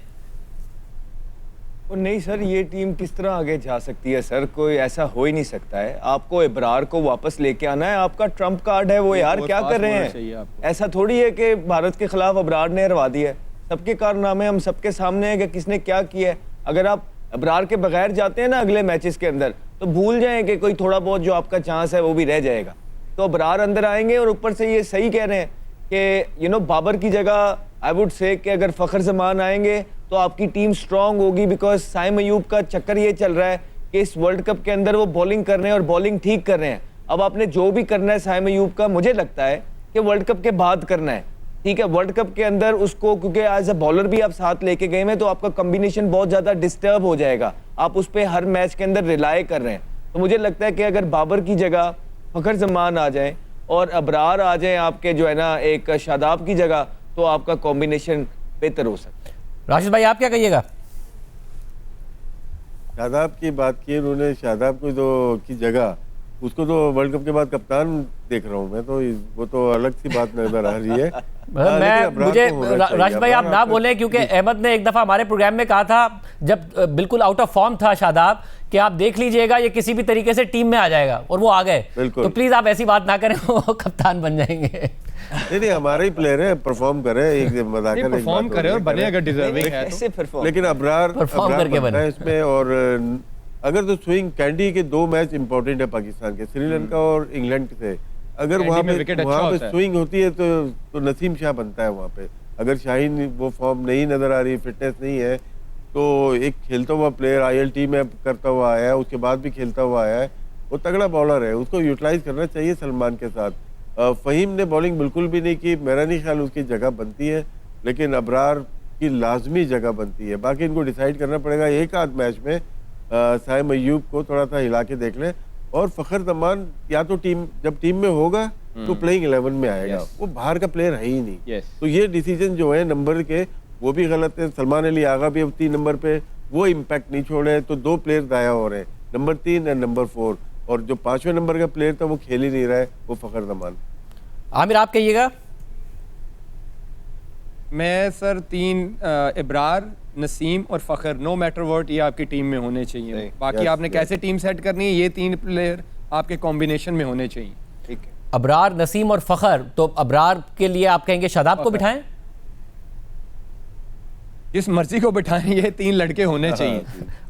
नहीं सर, ये टीम किस तरह आगे जा सकती है सर? कोई ऐसा हो ही नहीं सकता है। आपको इब्रार को वापस लेके आना है, आपका ट्रम्प कार्ड है वो। यार क्या कर रहे हैं? ऐसा थोड़ी है कि भारत के खिलाफ इब्रार ने हरवा दिया है। सबके कारनामे हम सबके सामने हैं कि किसने क्या किया है। अगर आप इब्रार के बगैर जाते हैं ना अगले मैचेस के अंदर, तो भूल जाएं कि कोई थोड़ा बहुत जो आपका चांस है वो भी रह जाएगा। तो इब्रार अंदर आएंगे, और ऊपर से ये सही कह रहे हैं कि बाबर की जगह आई वुड से कि अगर फ़खर जमान आएंगे तो आपकी टीम स्ट्रांग होगी, बिकॉज साइम अयूब का चक्कर ये चल रहा है कि इस वर्ल्ड कप के अंदर वो बॉलिंग कर रहे हैं और बॉलिंग ठीक कर रहे हैं। अब आपने जो भी करना है साइम अयूब का, मुझे लगता है कि वर्ल्ड कप के बाद करना है, ठीक है? वर्ल्ड कप के अंदर उसको, क्योंकि एज अ बॉलर भी आप साथ लेके गए हैं, तो आपका कॉम्बिनेशन बहुत ज़्यादा डिस्टर्ब हो जाएगा। आप उस पर हर मैच के अंदर रिलाय कर रहे हैं। तो मुझे लगता है कि अगर बाबर की जगह फ़खर जमान आ जाए और अबरार आ जाए आपके जो है ना एक शादाब की जगह, तो आपका कॉम्बिनेशन बेहतर हो सकता है। राशिद भाई, आप क्या कहिएगा? शादाब की बात की उन्होंने, शादाब को की जगह उसको तो वर्ल्ड कप के बाद कप्तान देख रहा हूँ मैं, तो वो तो अलग सी बात नजर आ रही है। राशिद भाई आप ना बोलें, क्योंकि अहमद ने एक दफा हमारे प्रोग्राम में कहा था, जब बिल्कुल आउट ऑफ फॉर्म था शादाब, कि आप देख लीजिएगा ये किसी भी तरीके से टीम में आ जाएगा, और वो आ गए। तो प्लीज आप ऐसी बात ना करें, वो कप्तान बन जाएंगे। नहीं, हमारे ही प्लेयर है, परफॉर्म करे, एक मजाक परफॉर्म करे और बने अगर डिजर्विंग है तो। लेकिन अबरार परफॉर्म करके बने इसमें। और अगर तो स्विंग कैंडी के 2 मैच इंपॉर्टेंट है पाकिस्तान के, श्रीलंका और इंग्लैंड से, अगर वहाँ पे स्विंग होती है तो नसीम शाह बनता है वहाँ पे। अगर शाहीन वो फॉर्म नहीं नजर आ रही, फिटनेस नहीं है, तो एक खेलता हुआ प्लेयर ILT में करता हुआ आया है, उसके बाद भी खेलता हुआ आया है, वो तगड़ा बॉलर है, उसको यूटिलाइज करना चाहिए सलमान के साथ। फहीम ने बॉलिंग बिल्कुल भी नहीं की, मेरा नहीं ख्याल उसकी जगह बनती है, लेकिन अबरार की लाजमी जगह बनती है। बाकी इनको डिसाइड करना पड़ेगा एक आध मैच में। साइम अयूब को थोड़ा सा हिला के देख लें, और फ़खर जमान या तो जब टीम में होगा तो प्लेइंग 11 में आएगा, वो बाहर का प्लेयर है ही नहीं। तो ये डिसीजन जो है नंबर के वो भी गलत है। सलमान अली आगा भी अब 3 नंबर पे वो इम्पैक्ट नहीं छोड़े, तो 2 प्लेयर दाया हो रहे हैं, नंबर 3 और नंबर 4, और जो 5वें नंबर का प्लेयर था वो खेल ही नहीं रहा है, वो फ़खर जमान। आमिर, आप कहिएगा। मैं सर 3 इब्रार, नसीम और फ़खर, नो मैटर व्हाट, ये आपकी टीम में होने चाहिए। बाकी आपने कैसे टीम सेट करनी है, ये 3 प्लेयर आपके कॉम्बिनेशन में होने चाहिए। ठीक है, अबरार, नसीम और फ़खर। तो अबरार के लिए आप कहेंगे शादाब को बिठाएं? जिस मर्जी को बिठाएं, ये 3 लड़के होने चाहिए।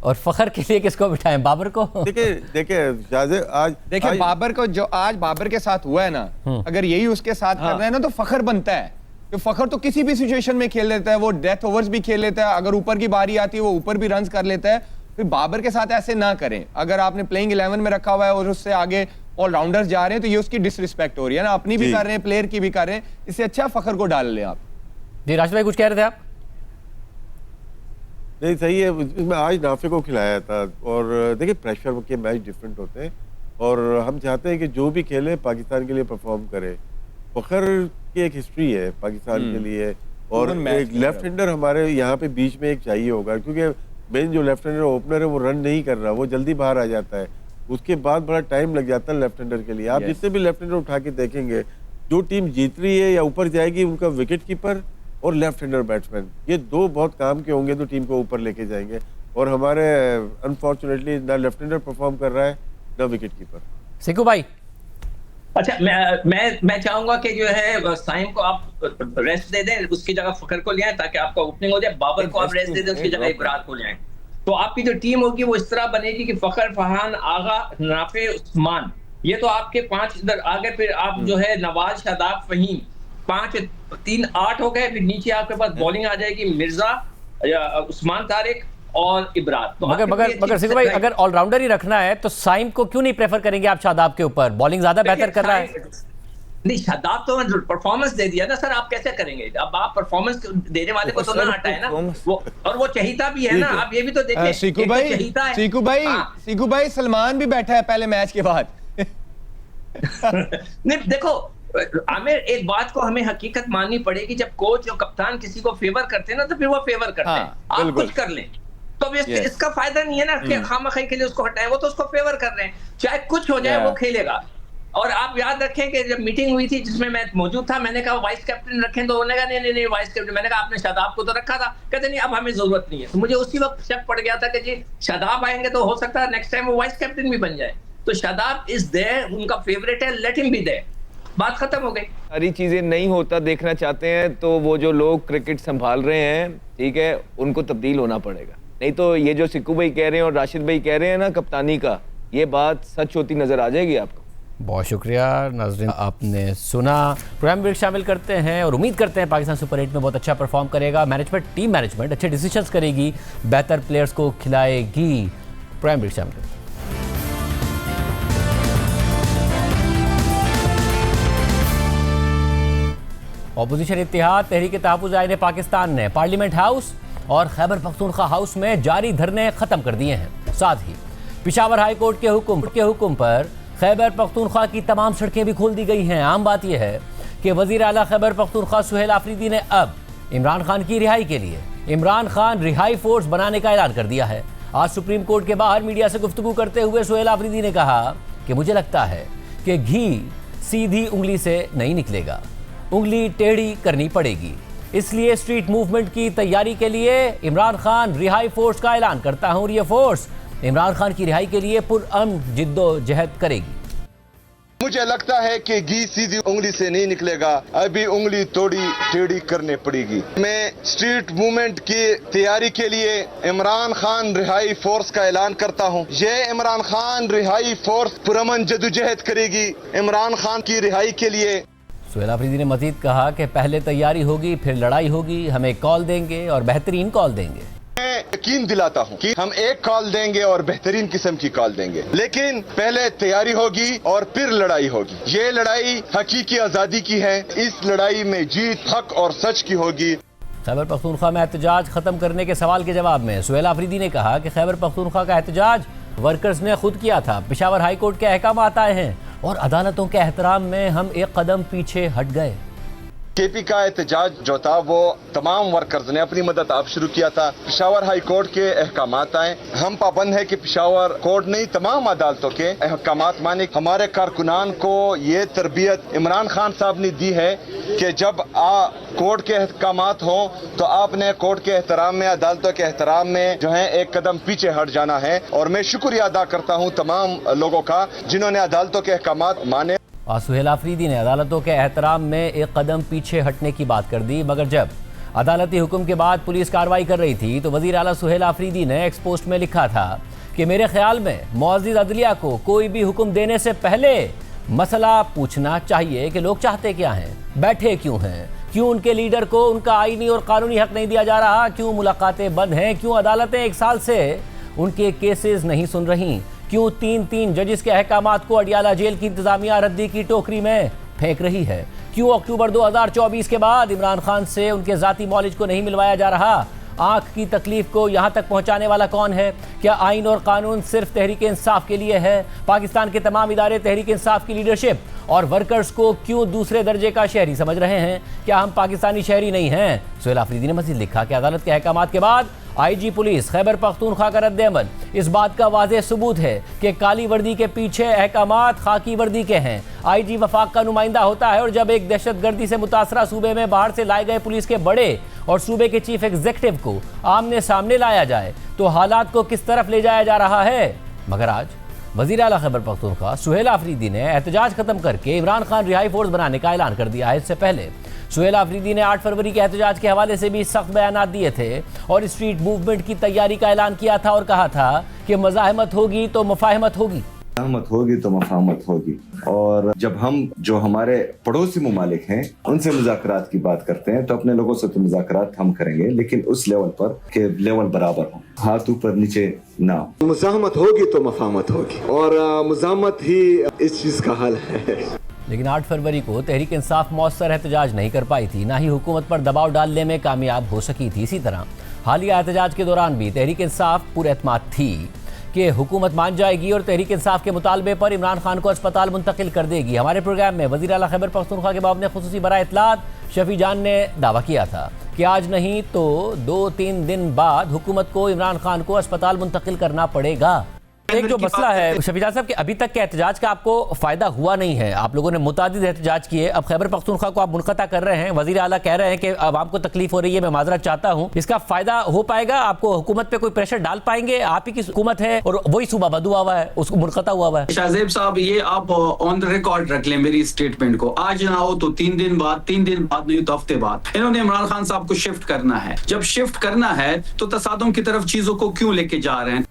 और फ़खर के लिए किसको बिठाएं? बाबर को? देखिए बाबर को, जो आज बाबर के साथ हुआ है ना, अगर यही उसके साथ करना है ना, तो फ़खर बनता है। तो फ़खर तो किसी भी सिचुएशन में खेल लेता है, वो डेथ ओवर्स भी खेल लेता है, अगर ऊपर की बारी आती है वो ऊपर भी रन्स कर लेता है। फिर बाबर के साथ ऐसे ना करें। अगर आपने प्लेइंग 11 में रखा हुआ है और उससे आगे ऑलराउंडर्स जा रहे हैं, तो ये उसकी डिसरिस्पेक्ट हो रही है ना, अपनी भी कर रहे हैं, प्लेयर की भी कर रहे हैं। इससे अच्छा फ़खर को डाल लें आप। जी राशिद भाई, कुछ कह रहे थे आप? नहीं, सही है। इसमें आज नाफे को खिलाया था, और देखिए प्रेशर के मैच डिफरेंट होते हैं, और हम चाहते हैं कि जो भी खेले पाकिस्तान के लिए परफॉर्म करे। फखर की एक हिस्ट्री है पाकिस्तान के लिए, और एक लेफ्ट हैंडर हमारे यहाँ पे बीच में एक चाहिए होगा, क्योंकि मेन जो लेफ्ट हैंडर ओपनर है वो रन नहीं कर रहा, वो जल्दी बाहर आ जाता है, उसके बाद बड़ा टाइम लग जाता है लेफ्ट हैंडर के लिए। आप जितने भी लेफ्ट हैंडर उठा के देखेंगे, जो टीम जीत रही है या ऊपर जाएगी, उनका विकेट कीपर और लेफ्ट हैंडर बैट्समैन, ये दो बहुत काम के होंगे तो टीम को ऊपर लेके जाएंगे। और हमारे अनफॉर्चुनेटली ना लेफ्ट हैंडर परफॉर्म कर रहा है ना विकेट कीपर। सिकू भाई, अच्छा, मैं चाहूंगा कि जो है साइम को आप रेस्ट दे दें, उसकी जगह फखर को ले आए ताकि आपका ओपनिंग हो जाए। बाबर को आप रेस्ट दे दें, उसकी जगह इब्रार को ले आए, तो आपकी जो टीम होगी वो इस तरह बनेगी कि फखर, फरहान, आगा, नाफे, उस्मान, ये तो आपके 5 इधर आगे। फिर आप जो है नवाज, शादाब, फहीम, 5 3 8 हो गए। फिर नीचे आपके पास बॉलिंग आ जाएगी मिर्जा, उस्मान तारिक और इब्रार। तो मगर सिकू भाई, अगर ऑलराउंडर ही रखना है तो साइम को क्यों नहीं प्रेफर करेंगे आप शादाब के ऊपर? बॉलिंग ज्यादा बेहतर कर रहा है। नहीं, शादाब तो परफॉर्मेंस दे दिया ना सर, आप कैसे करेंगे? अब आप परफॉर्मेंस देने वाले को तो ना हटाए ना वो, और वो चहीता भी है ना, आप ये भी तो देखें। सीकू भाई सलमान भी बैठा है पहले मैच के बाद। नहीं देखो आमिर, एक बात को हमें हकीकत माननी पड़ेगी, जब कोच और कप्तान किसी को फेवर करते हैं ना तो फिर वो फेवर करते हैं। आप कुछ कर लें तो इसका फायदा नहीं है ना कि खामखी के लिए उसको हटाएं, वो तो उसको फेवर कर रहे हैं, चाहे कुछ हो जाए वो खेलेगा। और आप याद रखें कि जब मीटिंग हुई थी जिसमें मैं मौजूद था, मैंने कहा वाइस कैप्टन रखें, तो उन्होंने कहा नहीं वाइस कैप्टन। मैंने कहा आपने शादाब को तो रखा था, कहते नहीं अब हमें जरूरत नहीं है। तो मुझे उसी वक्त शक पड़ गया था कि जी शादाब आएंगे तो हो सकता है नेक्स्ट टाइम वो वाइस कैप्टन भी बन जाए। तो शादाब इज देयर, उनका फेवरेट है, लेट हिम बी देयर, बात खत्म हो गई। सारी चीजें नहीं होता देखना चाहते हैं तो वो जो लोग क्रिकेट संभाल रहे हैं, ठीक है, उनको तब्दील होना पड़ेगा। नहीं तो ये जो सिक्कू भाई कह रहे हैं और राशिद भाई कह रहे हैं ना कप्तानी का, ये बात सच होती नजर आ जाएगी आपको। बहुत शुक्रिया नाज़रीन, आपने सुना। प्रोग्राम में शामिल करते हैं और उम्मीद करते हैं पाकिस्तान सुपर 8 में बहुत अच्छा परफॉर्म करेगा। मैनेजमेंट, टीम मैनेजमेंट अच्छे डिसीजंस करेगी, बेहतर प्लेयर्स को खिलाएगी। प्रोग्राम में शामिल करते हैं। ऑपोजिशन इत्तेहाद तहरीक तहफ़्फ़ुज़ आईन पाकिस्तान ने पार्लियामेंट हाउस और खैबर पख्तूनख्वा हाउस में जारी धरने खत्म कर दिए हैं। साथ ही पेशावर हाई कोर्ट के हुक्म पर खैबर पख्तूनख्वा की तमाम सड़कें भी खोल दी गई हैं। आम बात यह है कि वज़ीर आला खैबर पख्तूनख्वा सुहेल आफरीदी ने अब इमरान खान की रिहाई के लिए इमरान खान रिहाई फोर्स बनाने का ऐलान कर दिया है। आज सुप्रीम कोर्ट के बाहर मीडिया से गुफ्तगू करते हुए सुहेल आफरीदी ने कहा कि मुझे लगता है कि घी सीधी उंगली से नहीं निकलेगा, उंगली टेढ़ी करनी पड़ेगी, इसलिए स्ट्रीट मूवमेंट की तैयारी के लिए इमरान खान रिहाई फोर्स का ऐलान करता हूं और ये फोर्स इमरान खान की रिहाई के लिए पुरअमन जिद्दोजहद करेगी। मुझे लगता है कि घी सीधी उंगली से नहीं निकलेगा, अभी उंगली थोड़ी टेढ़ी करनी पड़ेगी। मैं स्ट्रीट मूवमेंट की तैयारी के लिए इमरान खान रिहाई फोर्स का ऐलान करता हूं। ये इमरान खान रिहाई फोर्स पुरअमन जद्दोजहद करेगी इमरान खान की रिहाई के लिए। सुहेल आफरीदी ने मजीद कहा कि पहले तैयारी होगी, फिर लड़ाई होगी, हमें कॉल देंगे और बेहतरीन कॉल देंगे। मैं यकीन दिलाता हूं कि हम एक कॉल देंगे और बेहतरीन किस्म की कॉल देंगे, लेकिन पहले तैयारी होगी और फिर लड़ाई होगी। ये लड़ाई हकीकी आजादी की है, इस लड़ाई में जीत हक और सच की होगी। खैबर पख्तूनख्वा में एहतजाज खत्म करने के सवाल के जवाब में सुहेल आफरीदी ने कहा कि खैबर पख्तूनख्वा का एहतजाज वर्कर्स ने खुद किया था। पेशावर हाई कोर्ट के अहकाम आए हैं और अदालतों के एहतराम में हम एक कदम पीछे हट गए। केपी का एहतजाज जो था वो तमाम वर्कर्स ने अपनी मदद आप शुरू किया था। पेशावर हाई कोर्ट के अहकामात आए, हम पाबंद है कि पेशावर कोर्ट नहीं तमाम अदालतों के अहकामात माने। हमारे कारकुनान को ये तरबियत इमरान खान साहब ने दी है कि जब कोर्ट के अहकामात हों तो आपने कोर्ट के एहतराम में, अदालतों के एहतराम में जो है एक कदम पीछे हट जाना है। और मैं शुक्रिया अदा करता हूँ तमाम लोगों का जिन्होंने अदालतों के अहकामात माने। सुहेल आफरीदी ने अदालतों के एहतराम में एक कदम पीछे हटने की बात कर दी, मगर जब अदालती हुक्म के बाद पुलिस कार्रवाई कर रही थी तो वज़ीर आला सुहेल आफरीदी ने एक्स पोस्ट में लिखा था कि मेरे ख्याल में मुअज़्ज़िज़ अदलिया को कोई भी हुक्म देने से पहले मसला पूछना चाहिए कि लोग चाहते क्या हैं, बैठे क्यों हैं, क्यों उनके लीडर को उनका आईनी और कानूनी हक नहीं दिया जा रहा, क्यों मुलाकातें बंद हैं, क्यों अदालतें 1 साल से उनके केसेस नहीं सुन रही, क्यों 3 जजिस के अहकामात को अडियाला जेल की इंतजामिया रद्दी की टोकरी में फेंक रही है, क्यों अक्टूबर 2024 के बाद इमरान खान से उनके जाती मौलिज को नहीं मिलवाया जा रहा। आंख की तकलीफ को यहां तक पहुंचाने वाला कौन है? क्या आइन और कानून सिर्फ तहरीक इंसाफ के लिए है? पाकिस्तान के तमाम इदारे तहरीक इंसाफ की लीडरशिप और वर्कर्स को क्यों दूसरे दर्जे का शहरी समझ रहे हैं? क्या हम पाकिस्तानी शहरी नहीं हैं? सुहेल आफरीदी ने मज़ीद लिखा कि अदालत के अहकामात के बाद आईजी पुलिस खैबर पख्तूनख्वा का रद्द-ए-अमल इस बात का वाज़ेह सबूत है कि काली वर्दी के पीछे अहकामात खाकी वर्दी के हैं। आईजी वफाक का नुमाइंदा होता है और जब एक दहशतगर्दी से मुतासरा सूबे में बाहर से लाए गए पुलिस के बड़े और सूबे के चीफ एग्जीक्यूटिव को आमने सामने लाया जाए तो हालात को किस तरफ ले जाया जा रहा है? मगर आज वज़ीर आला खैबर पख्तूनख्वा सुहेल आफरीदी ने एहतजाज खत्म करके इमरान खान रिहाई फोर्स बनाने का ऐलान कर दिया है। इससे पहले सुहेल आफरीदी ने 8 फरवरी के एहतजाज के हवाले से भी सख्त बयानात दिए थे और स्ट्रीट मूवमेंट की तैयारी का ऐलान किया था और कहा था कि मज़ाहमत होगी तो मुफाहमत होगी। मज़ाहमत होगी तो मफाहमत होगी। और जब हम जो हमारे पड़ोसी ममालिक हैं उनसे मुज़ाकरात की बात करते हैं तो अपने लोगों से तो मुज़ाकरात हम करेंगे, लेकिन उस लेवल पर के लेवल बराबर हो, हाथ ऊपर नीचे ना। मुज़ाहमत होगी तो मफाहमत होगी और मुज़ाहमत ही इस चीज़ का हल है। लेकिन 8 फरवरी को तहरीक इंसाफ मौसर एहतजाज नहीं कर पाई थी, ना ही हुकूमत पर दबाव डालने में कामयाब हो सकी थी। इसी तरह हालिया एहतजाज के दौरान भी तहरीक इंसाफ पुरएतमाद थी कि हुकूमत मान जाएगी और तहरीक इंसाफ के मुतालबे पर इमरान खान को अस्पताल मुंतकिल कर देगी। हमारे प्रोग्राम में वज़ीर आला खैबर पख्तूनख्वा के बाब ने खुसूसी बराए इत्तलात शफी जान ने दावा किया था कि आज नहीं तो 2-3 दिन बाद हुकूमत को इमरान खान को अस्पताल मुंतकिल करना पड़ेगा। एक जो मसला है शफी जान साहब कि अभी तक के एहतजाज का आपको फायदा हुआ नहीं है, आप लोगों ने मुतादिद एहतजाज किए, अब खैबर पख्तूनख्वा को आप मुनक़ता कर रहे हैं, वज़ीर आला कह रहे हैं कि आवाम को तकलीफ हो रही है, मैं माजरत चाहता हूँ, इसका फायदा हो पाएगा? आपको हुकूमत पे कोई प्रेशर डाल पाएंगे? आप ही की हुकूमत है और वही सूबा बदू हुआ है, उसको मुनक़ता हुआ है। शाहजेब साहब ये आप ऑन द रिकॉर्ड रख लें मेरी स्टेटमेंट को, आज ना हो तो 3 दिन बाद, 3 दिन बाद नहीं तो हफ्ते बाद इन्होंने इमरान खान साहब को शिफ्ट करना है। जब शिफ्ट करना है तो तसादुम की तरफ चीजों को क्यों लेके जा रहे हैं?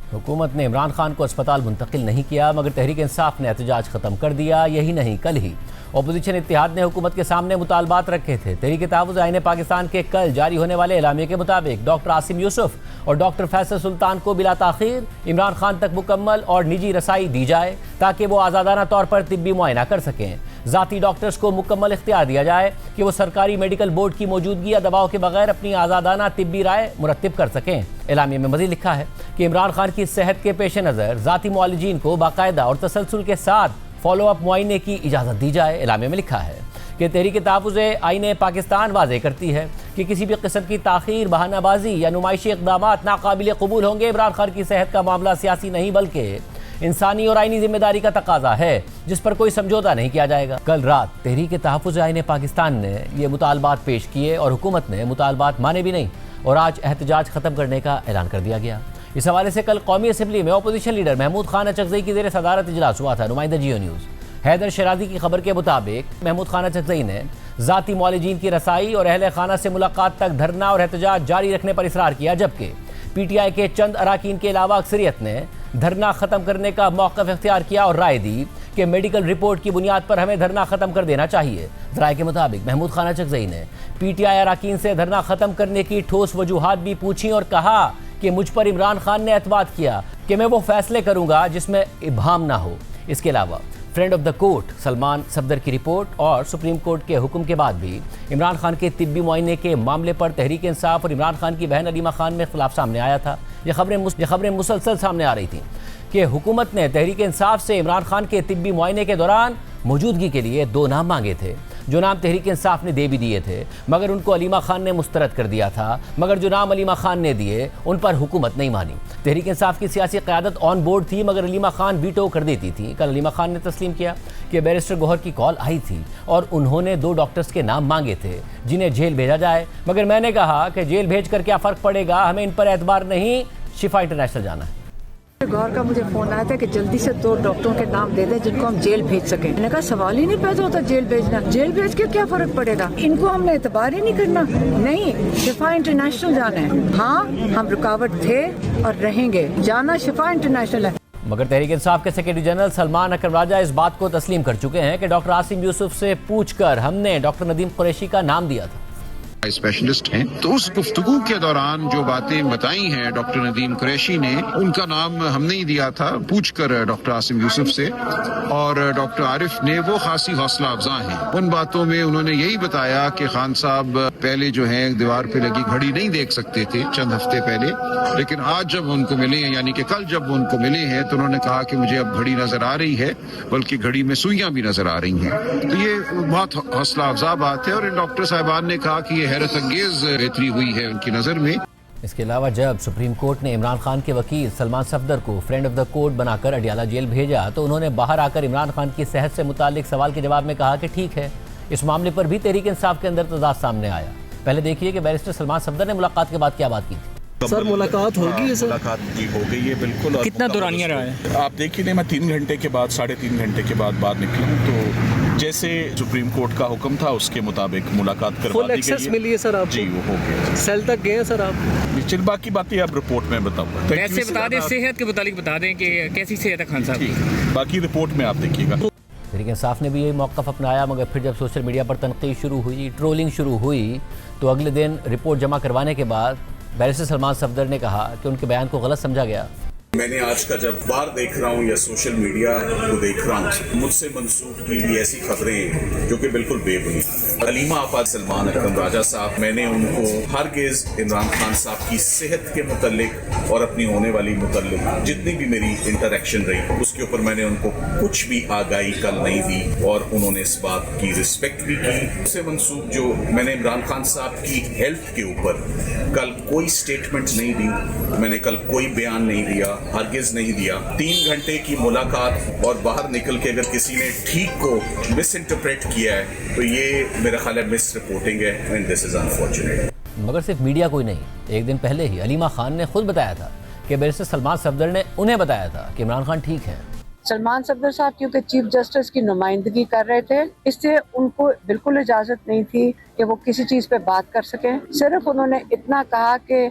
हुकूमत ने इमरान खान को अस्पताल मुंतकिल नहीं किया मगर तहरीक इंसाफ ने एहतजाज ख़त्म कर दिया। यही नहीं, कल ही अपोजिशन इत्तेहाद ने हुकूमत के सामने मुतालबात रखे थे। तहरीक तहफ़्फ़ुज़ आईन पाकिस्तान के कल जारी होने वाले एलामिया के मुताबिक डॉक्टर आसिम यूसुफ और डॉक्टर फैसल सुल्तान को बिला ताख़ीर इमरान खान तक मुकम्मल और निजी रसाई दी जाए ताकि वो आज़ादाना तौर पर तिब्बी मुआयना कर सकें। ज़ाती डॉक्टर्स को मुकम्मल इख्तियार दिया जाए कि वो सरकारी मेडिकल बोर्ड की मौजूदगी या दबाव के बगैर अपनी आज़ादाना तिब्बी राय मुरत्तिब कर सकें। एलामिया में मज़ीद लिखा है कि इमरान खान की सेहत के पेश नज़र ज़ाती मुआलिजीन को बाकायदा और तसलसल के साथ फॉलो अप मुआयने की इजाज़त दी जाए। एलामिया में लिखा है कि तहरीक तहफ़्फ़ुज़ आईन पाकिस्तान वाज़ेह करती है कि किसी भी किस्म की ताख़ीर, बहानाबाजी या नुमाइशी इक़दामात नाकाबिल क़बूल होंगे। इमरान खान की सेहत का मामला सियासी नहीं बल्कि इंसानी और आईनी जिम्मेदारी का तकाजा है जिस पर कोई समझौता नहीं किया जाएगा। कल रात तहरीक तहफ़्फ़ुज़ आईन पाकिस्तान ने ये मुतालबात पेश किए और हुकूमत ने मुतालबात माने भी नहीं और आज एहतजाज ख़त्म करने का ऐलान कर दिया गया। इस हवाले से कल कौमी असम्बली में अपोजिशन लीडर महमूद खान अचकज़ई की ज़ेर सदारत इजलास हुआ था। नुमाइंदा जियो न्यूज़ हैदर शराजी की खबर के मुताबिक महमूद खान अचकज़ई ने ज़ाती मौलिजीन की रसाई और अहले खाना से मुलाकात तक धरना और एहतजाज जारी रखने पर इसरार किया, जबकि PTI के चंद अराकीन के अलावा अक्सरियत ने धरना ख़त्म करने का मौक़िफ़ इख्तियार किया और राय दी कि मेडिकल रिपोर्ट की बुनियाद पर हमें धरना ख़त्म कर देना चाहिए। ज़राए के मुताबिक महमूद खान अचकज़ई ने PTI अराकीन से धरना ख़त्म करने की ठोस वजूहात भी पूछी और कहा कि मुझ पर इमरान खान ने एतबार किया कि मैं वो फैसले करूँगा जिसमें इबहाम ना हो। इसके अलावा friend of the court Salman Safdar की रिपोर्ट और सुप्रीम कोर्ट के हुक्म के बाद भी इमरान खान के तिब्बी मुआयने के मामले पर तहरीक इंसाफ और इमरान खान की बहन अलीमा खान में इख्तिलाफ सामने आया था। ये खबरें मुसलसल सामने आ रही थीं कि हुकूमत ने तहरीक इंसाफ से इमरान खान के तिब्बी मुआयने के दौरान मौजूदगी के लिए 2 नाम मांगे थे, जो नाम तहरीक इंसाफ ने दे भी दिए थे मगर उनको अलीमा खान ने मुस्तरद कर दिया था। मगर जो नाम अलीमा खान ने दिए उन पर हुकूमत नहीं मानी। तहरीक इंसाफ की सियासी क़यादत ऑन बोर्ड थी मगर अलीमा खान वीटो कर देती थी। कल अलीमा खान ने तस्लीम किया कि बैरिस्टर गौहर की कॉल आई थी और उन्होंने 2 डॉक्टर्स के नाम मांगे थे जिन्हें जेल भेजा जाए, मगर मैंने कहा कि जेल भेज कर क्या फ़र्क पड़ेगा, हमें इन पर एतबार नहीं, शिफा इंटरनेशनल जाना है। गौर का मुझे फोन आया था कि जल्दी से 2 डॉक्टरों के नाम दे दें जिनको हम जेल भेज सकें। मैंने कहा सवाल ही नहीं पैदा होता जेल भेजना, जेल भेज के क्या फर्क पड़ेगा, इनको हमने एतबार ही नहीं करना। नहीं, शिफा इंटरनेशनल जाना है। हाँ, हम रुकावट थे और रहेंगे, जाना शिफा इंटरनेशनल है। मगर तहरीक इंसाफ के सेक्रेटरी जनरल सलमान अकरम राजा इस बात को तस्लीम कर चुके हैं कि डॉक्टर आसिम यूसुफ से पूछकर हमने डॉक्टर नदीम कुरैशी का नाम दिया था। स्पेशलिस्ट हैं। तो उस गुफ्तगू के दौरान जो बातें बताई हैं डॉक्टर नदीम कुरैशी ने, उनका नाम हमने ही दिया था पूछकर डॉक्टर आसिम यूसुफ से, और डॉक्टर आरिफ ने वो खासी हौसला अफजा हैं। उन बातों में उन्होंने यही बताया कि खान साहब पहले जो है दीवार पे लगी घड़ी नहीं देख सकते थे चंद हफ्ते पहले, लेकिन आज जब उनको मिले हैं, यानी कि कल जब उनको मिले हैं, तो उन्होंने कहा कि मुझे अब घड़ी नजर आ रही है, बल्कि घड़ी में सुइयां भी नजर आ रही हैं। तो ये बहुत हौसला अफजा बात है, और इन डॉक्टर साहिबान ने कहा कि ये हैरत अंगेज बेहतरी हुई है उनकी नजर में। इसके अलावा जब सुप्रीम कोर्ट ने इमरान खान के वकील सलमान सफदर को फ्रेंड ऑफ द कोर्ट बनाकर अडियाला जेल भेजा, तो उन्होंने बाहर आकर इमरान खान की सेहत से मुतालिक सवाल के जवाब में कहा कि ठीक है, इस मामले पर भी तहरीक इंसाफ के अंदर तजाद सामने आया। पहले देखिए कि बैरिस्टर सलमान सफदर ने मुलाकात के बाद क्या बात की थी। सर मुलाकात होगी है सर? मुलाकात जी हो गई है बिल्कुल। और कितना दौरानिया रहा है? आप देखिए, मैं 3 घंटे के बाद 3.5 घंटे के बाद बाहर निकला हूँ, तो जैसे सुप्रीम कोर्ट का हुक्म था उसके मुताबिक मुलाकात करवा दी गई है। फुल एक्सेस मिली है सर आपको? जी वो हो गया। सेल तक गए हैं सर आप? चल बाकी बातें आप रिपोर्ट में बताऊंगा। वैसे बता दें, सेहत के मुतालिक बता दें कि कैसी सेहत है खान साहब की, बाकी रिपोर्ट में आप देखिएगा। तहरीक इंसाफ ने भी यही मौक़िफ़ अपनाया, मगर फिर जब सोशल मीडिया पर तनकीद शुरू हुई, ट्रोलिंग शुरू हुई, तो अगले दिन रिपोर्ट जमा करवाने के बाद बैरिस्टर सलमान सफदर ने कहा कि उनके बयान को गलत समझा गया। मैंने आज का जब बाहर देख रहा हूँ या सोशल मीडिया को देख रहा हूँ, मुझसे मंसूब की भी ऐसी खबरें जो कि बिल्कुल बेबुनियाद। अलीमा आपाद सलमान अकरम राजा साहब, मैंने उनको हरगिज इमरान खान साहब की सेहत के मुतल्लिक और अपनी होने वाली मुतल्लिक जितनी भी मेरी इंटरेक्शन रही, उसके ऊपर मैंने उनको कुछ भी आगाही कल नहीं दी, और उन्होंने इस बात की रिस्पेक्ट भी की। उससे मंसूब जो मैंने इमरान खान साहब की हेल्थ के ऊपर कल कोई स्टेटमेंट नहीं दी, मैंने कल कोई बयान नहीं दिया, हरगिज नहीं दिया। 3 घंटे की मुलाकात और बाहर निकल के अगर किसी ने ठीक को मिस इंटरप्रेट किया है, तो ये मेरा ख्याल है मिस रिपोर्टिंग है, एंड दिस इज अनफॉर्चुनेट। मगर सिर्फ मीडिया कोई नहीं, एक दिन पहले ही अलीमा खान ने खुद बताया था कि बैरिस्टर सलमान सफदर ने उन्हें बताया था कि इमरान खान ठीक है। सलमान सफदर साहब क्योंकि चीफ जस्टिस की नुमाइंदगी कर रहे थे, इससे उनको बिल्कुल इजाजत नहीं थी कि वो किसी चीज पे बात कर सके। सिर्फ उन्होंने इतना कहा कि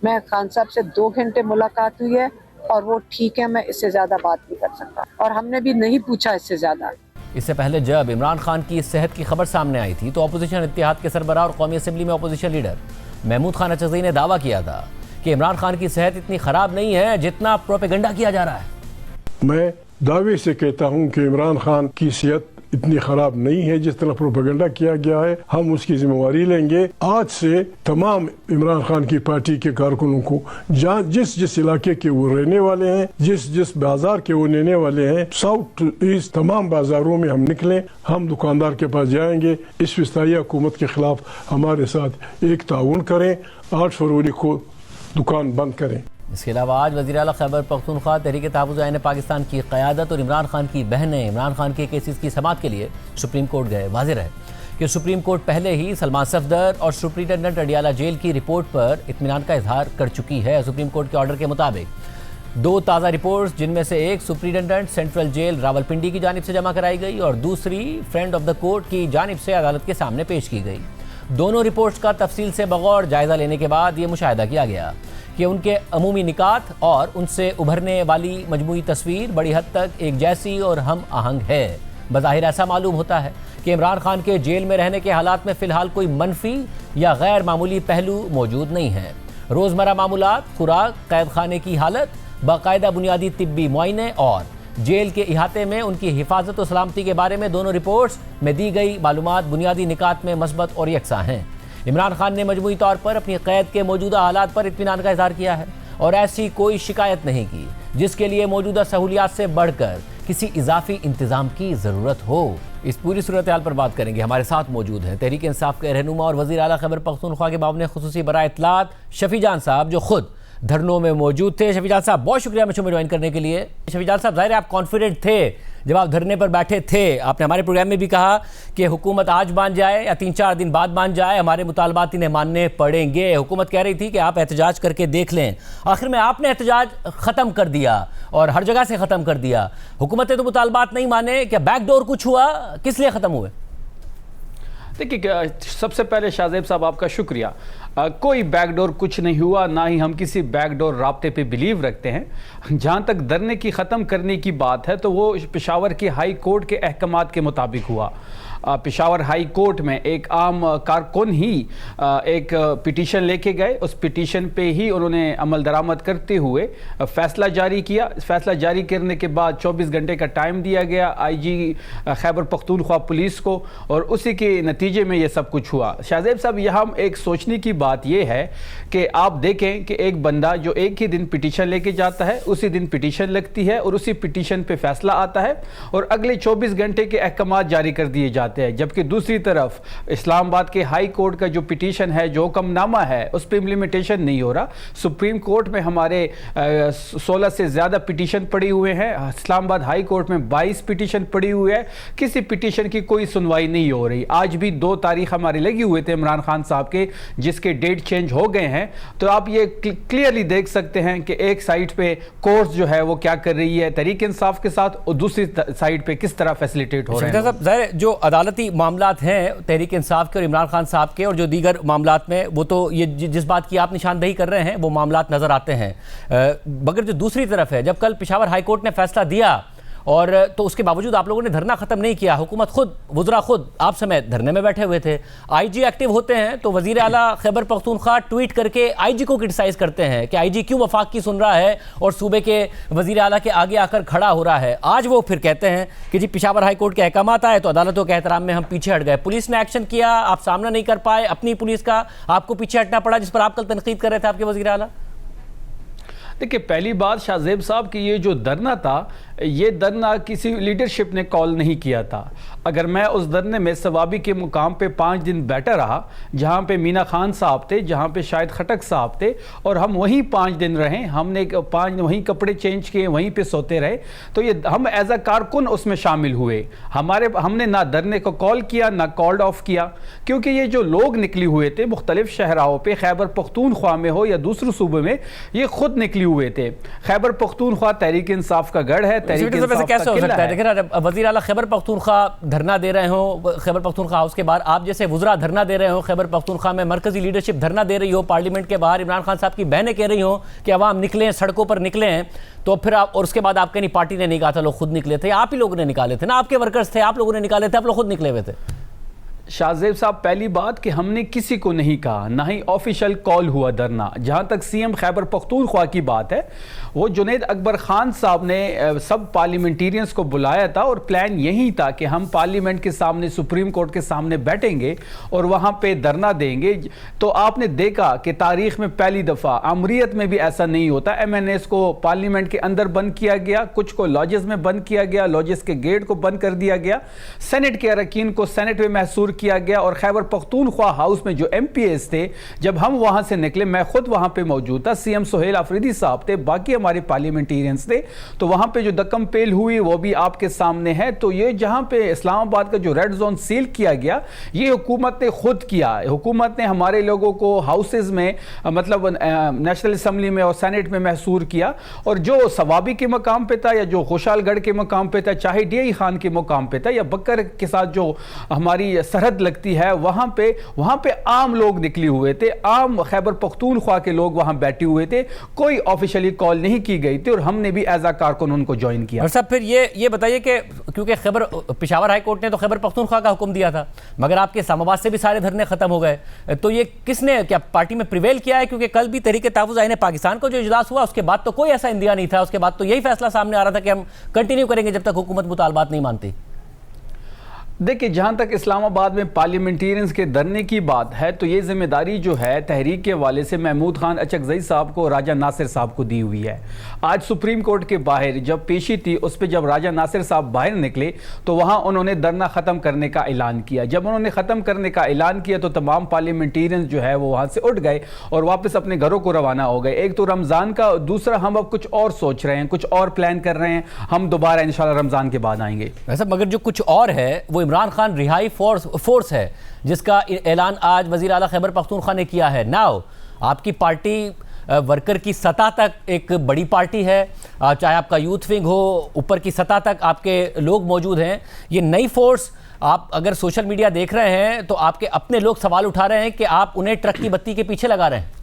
मैं खान साहब से 2 घंटे मुलाकात हुई है और वो ठीक है, मैं इससे ज्यादा बात नहीं कर सकता, और हमने भी नहीं पूछा इससे ज्यादा। इससे पहले जब इमरान खान की सेहत की खबर सामने आई थी, तो अपोजिशन इत्तेहाद के सरबराह और कौमी असम्बली में अपोजिशन लीडर महमूद खान अचज़ई ने दावा किया था कि इमरान खान की सेहत इतनी खराब नहीं है जितना प्रोपेगेंडा किया जा रहा है। मैं दावे से कहता हूं कि इमरान खान की सेहत इतनी खराब नहीं है जिस तरह प्रोपेगेंडा किया गया है। हम उसकी जिम्मेवारी लेंगे। आज से तमाम इमरान खान की पार्टी के कारकुनों को, जहाँ जिस जिस इलाके के वो रहने वाले हैं, जिस जिस बाजार के वो रहने वाले हैं, साउथ ईस्ट तमाम बाजारों में हम निकलें, हम दुकानदार के पास जाएंगे, इस विस्तारी हुकूमत के खिलाफ हमारे साथ एक ताउन करें, 8 फरवरी को दुकान बंद करें। इसके अलावा आज वज़ीर आला खैबर पख्तूनख्वा तहरीक तहफ़्फ़ुज़ आईन पाकिस्तान की क़यादत और इमरान खान की बहनें इमरान खान के केसेस की समाअत के लिए सुप्रीम कोर्ट गए। वाज़ेह है कि सुप्रीम कोर्ट पहले ही सलमान सफदर और सुप्रिटेंडेंट अडियाला जेल की रिपोर्ट पर इत्मीनान का इजहार कर चुकी है। सुप्रीम कोर्ट के ऑर्डर के मुताबिक 2 ताज़ा रिपोर्ट्स, जिनमें से एक सुप्रिटेंडेंट सेंट्रल जेल रावलपिंडी की जानिब से जमा कराई गई और दूसरी फ्रेंड ऑफ द कोर्ट की जानिब से अदालत के सामने पेश की गई। दोनों रिपोर्ट्स का तफसील से बगौर जायज़ा लेने के बाद ये मुशाहिदा किया गया कि उनके अमूमी निकात और उनसे उभरने वाली मजमूई तस्वीर बड़ी हद तक एक जैसी और हम आहंग है। बज़ाहिर ऐसा मालूम होता है कि इमरान खान के जेल में रहने के हालात में फ़िलहाल कोई मनफी या गैर मामूली पहलू मौजूद नहीं है। रोज़मर्रा मामूलात, खुराक, कैद खाने की हालत, बाकायदा बुनियादी तिब्बी मुआयने और जेल के इहाते में उनकी हिफाजत और सलामती के बारे में दोनों रिपोर्ट्स में दी गई मालूमात बुनियादी निकात में मस्बत और यकसा हैं। इमरान खान ने मजमूई तौर पर अपनी कैद के मौजूदा हालात पर इत्मीनान का इजहार किया है और ऐसी कोई शिकायत नहीं की जिसके लिए मौजूदा सहूलियात से बढ़कर किसी इजाफी इंतजाम की ज़रूरत हो। इस पूरी सूरत हाल पर बात करेंगे। हमारे साथ मौजूद हैं तहरीक इंसाफ के रहनुमा और वज़ीर आला खैबर पख्तूनख्वा के मामले खुसूसी बराए इत्तलात शफी जान साहब, जो खुद धरनों में मौजूद थे। शफी जान साहब, बहुत शुक्रिया मुझे ज्वाइन करने के लिए। शफी जान साहब, ज़ाहिर है आप कॉन्फिडेंट थे जब आप धरने पर बैठे थे। आपने हमारे प्रोग्राम में भी कहा कि हुकूमत आज मान जाए या 3-4 दिन बाद मान जाए, हमारे मुतालबात इन्हें मानने पड़ेंगे। हुकूमत कह रही थी कि आप एहतजाज करके देख लें। आखिर में आपने एहतजाज ख़त्म कर दिया और हर जगह से ख़त्म कर दिया। हुकूमत ने तो मुतालबात नहीं माने, क्या बैकडोर कुछ हुआ? किस लिए ख़त्म हुए? देखिए, सबसे पहले शाहजेब साहब आपका शुक्रिया। कोई बैकडोर कुछ नहीं हुआ, ना ही हम किसी बैकडोर राब्ते पे बिलीव रखते हैं। जहाँ तक धरने की ख़त्म करने की बात है तो वो पेशावर की हाई कोर्ट के अहकामात के मुताबिक हुआ। पेशावर हाई कोर्ट में एक आम कारकुन ही एक पिटीशन लेके गए। उस पिटीशन पे ही उन्होंने अमल दरामद करते हुए फैसला जारी किया। फैसला जारी करने के बाद 24 घंटे का टाइम दिया गया आईजी खैबर पख्तूनख्वा पुलिस को, और उसी के नतीजे में ये सब कुछ हुआ। शाहजेब साहब, यहाँ एक सोचने की बात यह है कि आप देखें कि एक बंदा जो एक ही दिन पिटीशन लेके जाता है, उसी दिन पिटीशन लगती है और उसी पिटीशन पे फैसला आता है और अगले 24 घंटे के अहकाम जारी कर दिए जाते हैं। जबकि दूसरी तरफ इस्लामाबाद के हाई कोर्ट का जो पिटीशन है, जो हुक्मनामा है, उस पर इम्प्लीमेंटेशन नहीं हो रहा। सुप्रीम कोर्ट में हमारे 16 से ज़्यादा पिटीशन पड़ी हुए हैं। इस्लामाबाद हाई कोर्ट में 22 पिटीशन पड़ी हुई है। किसी पिटीशन की कोई सुनवाई नहीं हो रही। आज भी 2 तारीख हमारे लगे हुए थे इमरान खान साहब के, जिसके डेट चेंज हो गए हैं। तो आप ये क्लियरली देख सकते हैं कि एक साइड पे कोर्ट जो है वो क्या कर रही है तहरीक इंसाफ के साथ, और दूसरी साइड पे किस तरह फैसिलिटेट हो रहे हैं। ज़ाहिर जो अदालती मामलात हैं तहरीक इंसाफ के और इमरान खान साहब के और जो दीगर मामलात में, वो तो ये जिस बात की आप निशानदेही कर रहे हैं वो मामलात नज़र आते हैं। मगर जो दूसरी तरफ है, जब कल पेशावर हाई कोर्ट ने फैसला दिया और तो उसके बावजूद आप लोगों ने धरना खत्म नहीं किया। हुकूमत खुद, वज़रा खुद आप समेत धरने में बैठे हुए थे। आईजी एक्टिव होते हैं तो वज़ीर आला खैबर पख्तूनख्वा ट्वीट करके आईजी को क्रिटिसाइज़ करते हैं कि आईजी क्यों वफाक की सुन रहा है और सूबे के वज़ीर आला के आगे आकर खड़ा हो रहा है। आज वो फिर कहते हैं कि जी पेशावर हाई कोर्ट के अहकामात आए तो अदालतों के एहतराम में हम पीछे हट गए। पुलिस ने एक्शन किया, आप सामना नहीं कर पाए, अपनी पुलिस का आपको पीछे हटना पड़ा, जिस पर आप कल तनकीद कर रहे थे आपके वज़ीर आला। देखिए, पहली बात शाहजेब साहब की ये जो धरना था, ये धरना किसी लीडरशिप ने कॉल नहीं किया था। अगर मैं उस धरने में सवाबी के मुकाम पे 5 दिन बैठा रहा, जहाँ पे मीना खान साहब थे, जहाँ पे शाहिद खटक साहब थे, और हम वहीं 5 दिन रहे, हमने 5 वहीं कपड़े चेंज किए, वहीं पे सोते रहे, तो ये हम एज अ कारकुन उसमें शामिल हुए। हमने ना धरने को कॉल किया ना कॉल्ड ऑफ किया, क्योंकि ये जो लोग निकले हुए थे मुख्तलिफ शहराओं पे, खैबर पख्तूनख्वा में हो या दूसरे सूबे में, ये खुद निकले हुए थे। खैबर पख्तूनख्वा तहरीक इंसाफ का गढ़ है। कैसे हो सकता है? देखिए, वज़ीर आला खैबर पख्तूनख्वा धरना दे रहे हो खैबर पख्तूनख्वा हाउस के बाहर, आप जैसे वुज़रा धरना दे रहे हो खैबर पख्तूनख्वा में, मरकजी लीडरशिप धरना दे रही हो पार्लियामेंट के बाहर, इमरान खान साहब की बहनें कह रही हो कि अवाम निकले, सड़कों पर निकले हैं, तो फिर आप, और उसके बाद आपके नहीं पार्टी ने नहीं कहा था, लोग खुद निकले थे, आप ही लोगों ने निकाले थे ना, आपके वर्कर्स थे, आप लोगों ने निकाले थे, आप लोग खुद निकले हुए थे। शाहजेब साहब, पहली बात कि हमने किसी को नहीं कहा, ना ही ऑफिशियल कॉल हुआ धरना। जहाँ तक सीएम खैबर पख्तूनख्वा की बात है, वो जुनैद अकबर खान साहब ने सब पार्लियामेंटेरियंस को बुलाया था और प्लान यही था कि हम पार्लियामेंट के सामने, सुप्रीम कोर्ट के सामने बैठेंगे और वहाँ पे धरना देंगे। तो आपने देखा कि तारीख में पहली दफ़ा, अमरीत में भी ऐसा नहीं होता, MNAs को पार्लियामेंट के अंदर बंद किया गया, कुछ को लॉजेस में बंद किया गया, लॉजेस के गेट को बंद कर दिया गया, सेनेट के अरकान को सेनेट में महसूर किया गया, और खैबर पख्तूनख्वा हाउस में जो MPs थे, जब हम वहां से निकले, मैं खुद वहां पे मौजूद था, सीएम सुहेल आफरीदी साहब थे, बाकी हमारे पार्लियामेंटेरियंस थे, तो वहां पे जो दक्कम पेल हुई वो भी आपके सामने है। तो ये जहां पे इस्लामाबाद का जो रेड जोन सील किया गया, ये हुकूमत ने खुद किया। हुकूमत ने हमारे लोगों को हाउसेज में, मतलब नेशनल असम्बली में और सेनेट में महसूर किया, और जो सवाबी के मकाम पे था या जो खुशालगढ़ के मकाम पे था, चाहे DI खान के मकाम पे था या बकर के साथ जो हमारी सरहद लगती है, वहां पे आम लोग निकले हुए थे, आम खैबर पख्तूनख्वा के लोग वहां बैठे हुए थे, कोई ऑफिशियली कॉल नहीं की गई थी, और हमने भी एज अ कारकुन उनको ज्वाइन किया। और साहब, फिर ये बताइए कि क्योंकि पेशावर हाई कोर्ट ने तो खैबर पख्तूनख्वा का हुक्म दिया था, मगर आपके इस्लामाबाद से भी सारे धरने खत्म हो गए, तो ये किसने, क्या पार्टी में प्रिवेल किया है? क्योंकि कल भी तहरीक तहफ़्फ़ुज़ आईन पाकिस्तान को जो इजलास हुआ, उसके बाद तो कोई ऐसा इंदिया नहीं था, उसके बाद तो यही फैसला सामने आ रहा था कि हम कंटिन्यू करेंगे जब तक हुकूमत मुतालबात नहीं मानती। देखिए, जहाँ तक इस्लामाबाद में पार्लियामेंटेरियंस के धरने की बात है, तो ये जिम्मेदारी जो है तहरीक के हवाले से महमूद खान अचकज़ई साहब को, राजा नासिर साहब को दी हुई है। आज सुप्रीम कोर्ट के बाहर जब पेशी थी, उस पर जब राजा नासिर साहब बाहर निकले तो वहाँ उन्होंने धरना ख़त्म करने का ऐलान किया। जब उन्होंने ख़त्म करने का ऐलान किया तो तमाम पार्लियामेंटेरियंस जो है वो वहाँ से उठ गए और वापस अपने घरों को रवाना हो गए। एक तो रमज़ान का, दूसरा हम अब कुछ और सोच रहे हैं, कुछ और प्लान कर रहे हैं, हम दोबारा इंशाल्लाह रमज़ान के बाद आएंगे। वैसे मगर जो कुछ और है वो इमरान खान रिहाई फोर्स है, जिसका ऐलान आज वज़ीर आला खैबर पख्तूनख्वा ने किया है। नाउ आपकी पार्टी वर्कर की सतह तक एक बड़ी पार्टी है, चाहे आपका यूथ विंग हो, ऊपर की सतह तक आपके लोग मौजूद हैं। ये नई फोर्स, आप अगर सोशल मीडिया देख रहे हैं तो आपके अपने लोग सवाल उठा रहे हैं कि आप उन्हें ट्रक की बत्ती के पीछे लगा रहे हैं।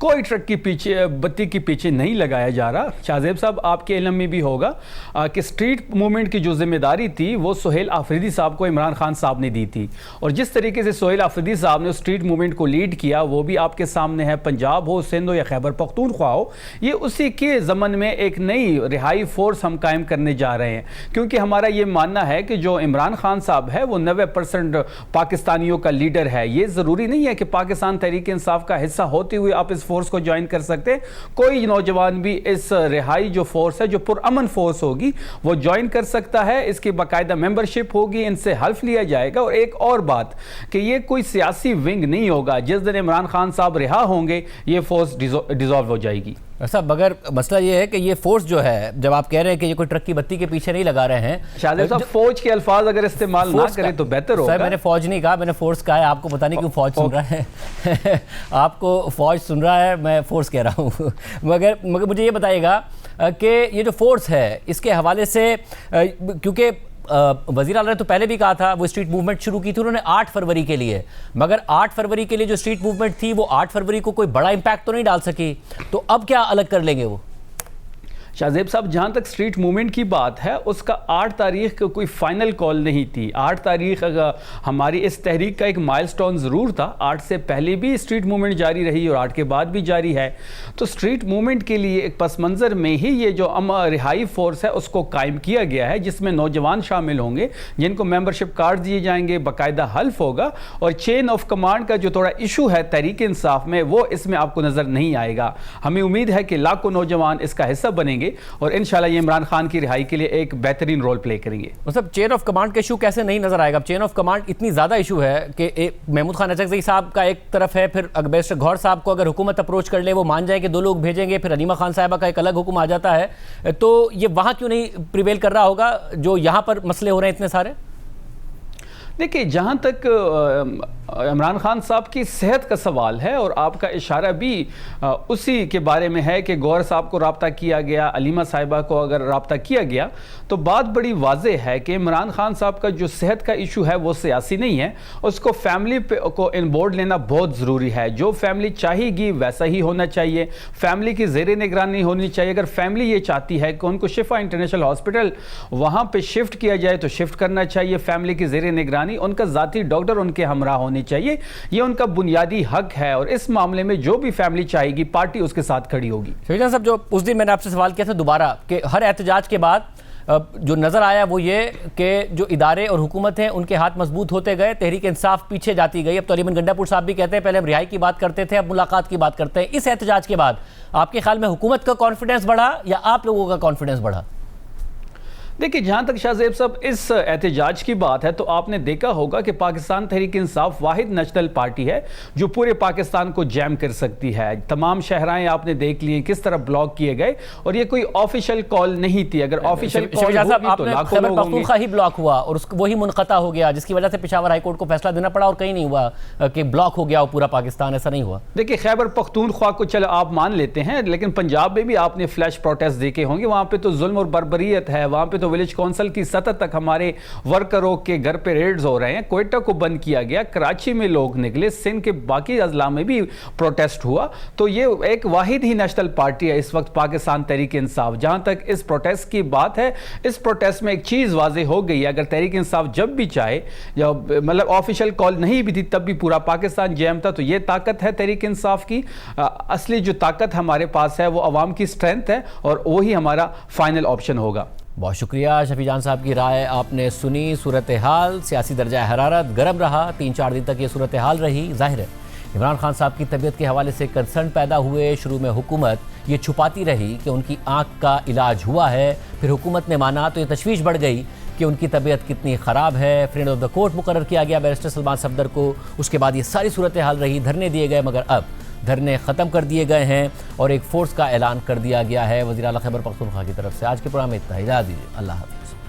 कोई ट्रक की पीछे बत्ती के पीछे नहीं लगाया जा रहा। शाहजेब साहब, आपके इल्म में भी होगा कि स्ट्रीट मूवमेंट की जो जिम्मेदारी थी वो सुहेल आफरीदी साहब को इमरान खान साहब ने दी थी, और जिस तरीके से सुहेल आफरीदी साहब ने उस स्ट्रीट मूवमेंट को लीड किया वो भी आपके सामने है। पंजाब हो, सिंध हो या खैबर पख्तूनख्वा हो, ये उसी के ज़मन में एक नई रिहाई फोर्स हम कायम करने जा रहे हैं, क्योंकि हमारा ये मानना है कि जो इमरान खान साहब है वो 90% पाकिस्तानियों का लीडर है। ये ज़रूरी नहीं है कि पाकिस्तान तहरीक इंसाफ का हिस्सा होते हुए आप इस फोर्स को ज्वाइन कर सकते। कोई नौजवान भी इस रिहाई जो फोर्स है, जो पुरअमन फोर्स होगी, वो ज्वाइन कर सकता है। इसकी बाकायदा मेंबरशिप होगी, इनसे हल्फ लिया जाएगा। और एक और बात कि ये कोई सियासी विंग नहीं होगा। जिस दिन इमरान खान साहब रिहा होंगे ये फोर्स डिसॉल्व हो जाएगी। साहब, मगर मसला ये है कि ये फोर्स जो है, जब आप कह रहे हैं कि ये कोई ट्रक की बत्ती के पीछे नहीं लगा रहे हैं, शाहजेब साहब फौज के अल्फाज अगर इस्तेमाल ना करें तो बेहतर होगा। सर, मैंने फौज नहीं कहा, मैंने फोर्स कहा है। आपको पता नहीं क्यों फौज सुन रहा है आपको फौज सुन रहा है, मैं फोर्स कह रहा हूँ मगर मुझे ये बताइएगा कि ये जो फोर्स है इसके हवाले से, क्योंकि वज़ीर आला ने तो पहले भी कहा था, वो स्ट्रीट मूवमेंट शुरू की थी उन्होंने 8 फरवरी के लिए, मगर 8 फरवरी के लिए जो स्ट्रीट मूवमेंट थी वो 8 फरवरी को कोई बड़ा इम्पैक्ट तो नहीं डाल सकी, तो अब क्या अलग कर लेंगे वो? शाहजेब साहब, जहाँ तक स्ट्रीट मूवमेंट की बात है उसका 8 तारीख का कोई फाइनल कॉल नहीं थी। 8 तारीख हमारी इस तहरीक का एक माइलस्टोन ज़रूर था। 8 से पहले भी स्ट्रीट मूवमेंट जारी रही और 8 के बाद भी जारी है। तो स्ट्रीट मूवमेंट के लिए एक पस मंज़र में ही ये जो रिहाई फोर्स है उसको कायम किया गया है, जिसमें नौजवान शामिल होंगे जिनको मेंबरशिप कार्ड दिए जाएंगे, बाकायदा हल्फ होगा। और चेन ऑफ कमांड का जो थोड़ा इशू है तहरीक इंसाफ में, वो इसमें आपको नज़र नहीं आएगा। हमें उम्मीद है कि लाखों नौजवान इसका हिस्सा बनेंगे और इंशाल्लाह ये इमरान खान की रिहाई के लिए एक बेहतरीन रोल प्ले करेंगे। मतलब चेन ऑफ कमांड का इशू कैसे नहीं नजर आएगा? चेन ऑफ कमांड इतनी ज्यादा इशू है कि महमूद खान अचकज़ई साहब का एक तरफ है, फिर बैरिस्टर गौहर साहब को अगर हुकूमत अप्रोच कर ले, वो मान जाए कि 2 लोग भेजेंगे, फिर अलीमा खान साहिबा का एक अलग हुक्म आ जाता है, तो ये वहां क्यों नहीं प्रिवेल कर रहा होगा जो यहां पर मसले हो रहे हैं इतने सारे? देखिए, जहाँ तक इमरान खान साहब की सेहत का सवाल है और आपका इशारा भी उसी के बारे में है कि गौहर साहब को रब्ता किया गया, अलीमा साहिबा को अगर रब्ता किया गया, तो बात बड़ी वाज़ेह है कि इमरान खान साहब का जो सेहत का इशू है वो सियासी नहीं है। उसको फैमिली को इन बोर्ड लेना बहुत ज़रूरी है। जो फैमिली चाहेगी वैसा ही होना चाहिए, फैमिली की ज़ेर निगरानी होनी चाहिए। अगर फैमिली ये चाहती है कि उनको शिफा इंटरनेशनल हॉस्पिटल वहाँ पर शिफ्ट किया जाए तो शिफ्ट करना चाहिए। फैमिली की ज़ेर निगरानी, उनका ज़ाती डॉक्टर उनके हमरा होने चाहिए, ये उनका बुनियादी हक है। और इस मामले में जो भी फैमिली चाहेगी पार्टी उसके साथ खड़ी होगी। शफीक साहब, जो उस दिन मैंने आपसे सवाल किया था दोबारा कि हर एहतजाज के बाद जो नज़र आया वो ये कि जो इदारे और हुकूमत हैं उनके हाथ मजबूत होते गए, तहरीक इंसाफ पीछे जाती गई। अब तो अलीमन गंडापुर साहब भी कहते हैं पहले हम रिहाई की बात करते थे, अब मुलाकात की बात करते हैं। इस एहतजाज के बाद आपके ख्याल में हुकूमत का कॉन्फिडेंस बढ़ा या आप लोगों का कॉन्फिडेंस बढ़ा? देखिए, जहाँ तक शाहजेब साहब इस एहतजाज की बात है तो आपने देखा होगा कि पाकिस्तान तहरीक इंसाफ वाहिद नेशनल पार्टी है जो पूरे पाकिस्तान को जैम कर सकती है। तमाम शहराएं आपने देख लिए किस तरह ब्लॉक किए गए, और ये कोई ऑफिशियल कॉल नहीं थी। अगर ऑफिशियल कॉल होगी तो लाखों लोग होंगे। ही ब्लॉक हुआ और वही मुनक़ता हो गया, जिसकी वजह से पेशावर हाईकोर्ट को फैसला देना पड़ा, और कहीं नहीं हुआ कि ब्लॉक हो गया पूरा पाकिस्तान, ऐसा नहीं हुआ। देखिए, खैबर पख्तूनख्वा को चलो आप मान लेते हैं, लेकिन पंजाब में भी आपने फ्लैश प्रोटेस्ट देखे होंगे। वहाँ पे तो जुल्म और बर्बरियत है, वहाँ पे तो विलेज काउंसिल की सतह तक हमारे वर्करों के घर पे रेड्स हो रहे हैं। कोयटा को बंद किया गया, कराची में लोग निकले, सिंध के बाकी अजला में भी प्रोटेस्ट हुआ। तो ये एक वाहिद ही नेशनल पार्टी है इस वक्त पाकिस्तान तहरीक इंसाफ। जहां तक इस प्रोटेस्ट की बात है, इस प्रोटेस्ट में एक चीज वाजे हो गई है, अगर तहरीक इंसाफ जब भी चाहे, मतलब ऑफिशियल कॉल नहीं भी थी तब भी पूरा पाकिस्तान जैम था। तो ये ताकत है तहरीक इंसाफ की। असली जो ताकत हमारे पास है वो अवाम की स्ट्रेंथ है और वही हमारा फाइनल ऑप्शन होगा। बहुत शुक्रिया शफी जान साहब की राय आपने सुनी। सूरत हाल, सियासी दर्जा हरारत गर्म रहा, 3-4 दिन तक ये सूरत हाल रही। जाहिर है इमरान खान साहब की तबीयत के हवाले से कंसर्न पैदा हुए। शुरू में हुकूमत ये छुपाती रही कि उनकी आँख का इलाज हुआ है, फिर हुकूमत ने माना तो ये तशवीश बढ़ गई कि उनकी तबीयत कितनी ख़राब है। फ्रेंड ऑफ द कोर्ट मुकर्रर किया गया बैरिस्टर सलमान सफदर को। उसके बाद ये सारी सूरत हाल रही, धरने दिए गए, मगर अब धरने ख़त्म कर दिए गए हैं और एक फ़ोर्स का ऐलान कर दिया गया है वज़ीर आला खैबर पख्तूनख्वा की तरफ से। आज के प्रोग्राम में इतना ही, इजाज़त दीजिए, अल्लाह हाफ़िज़।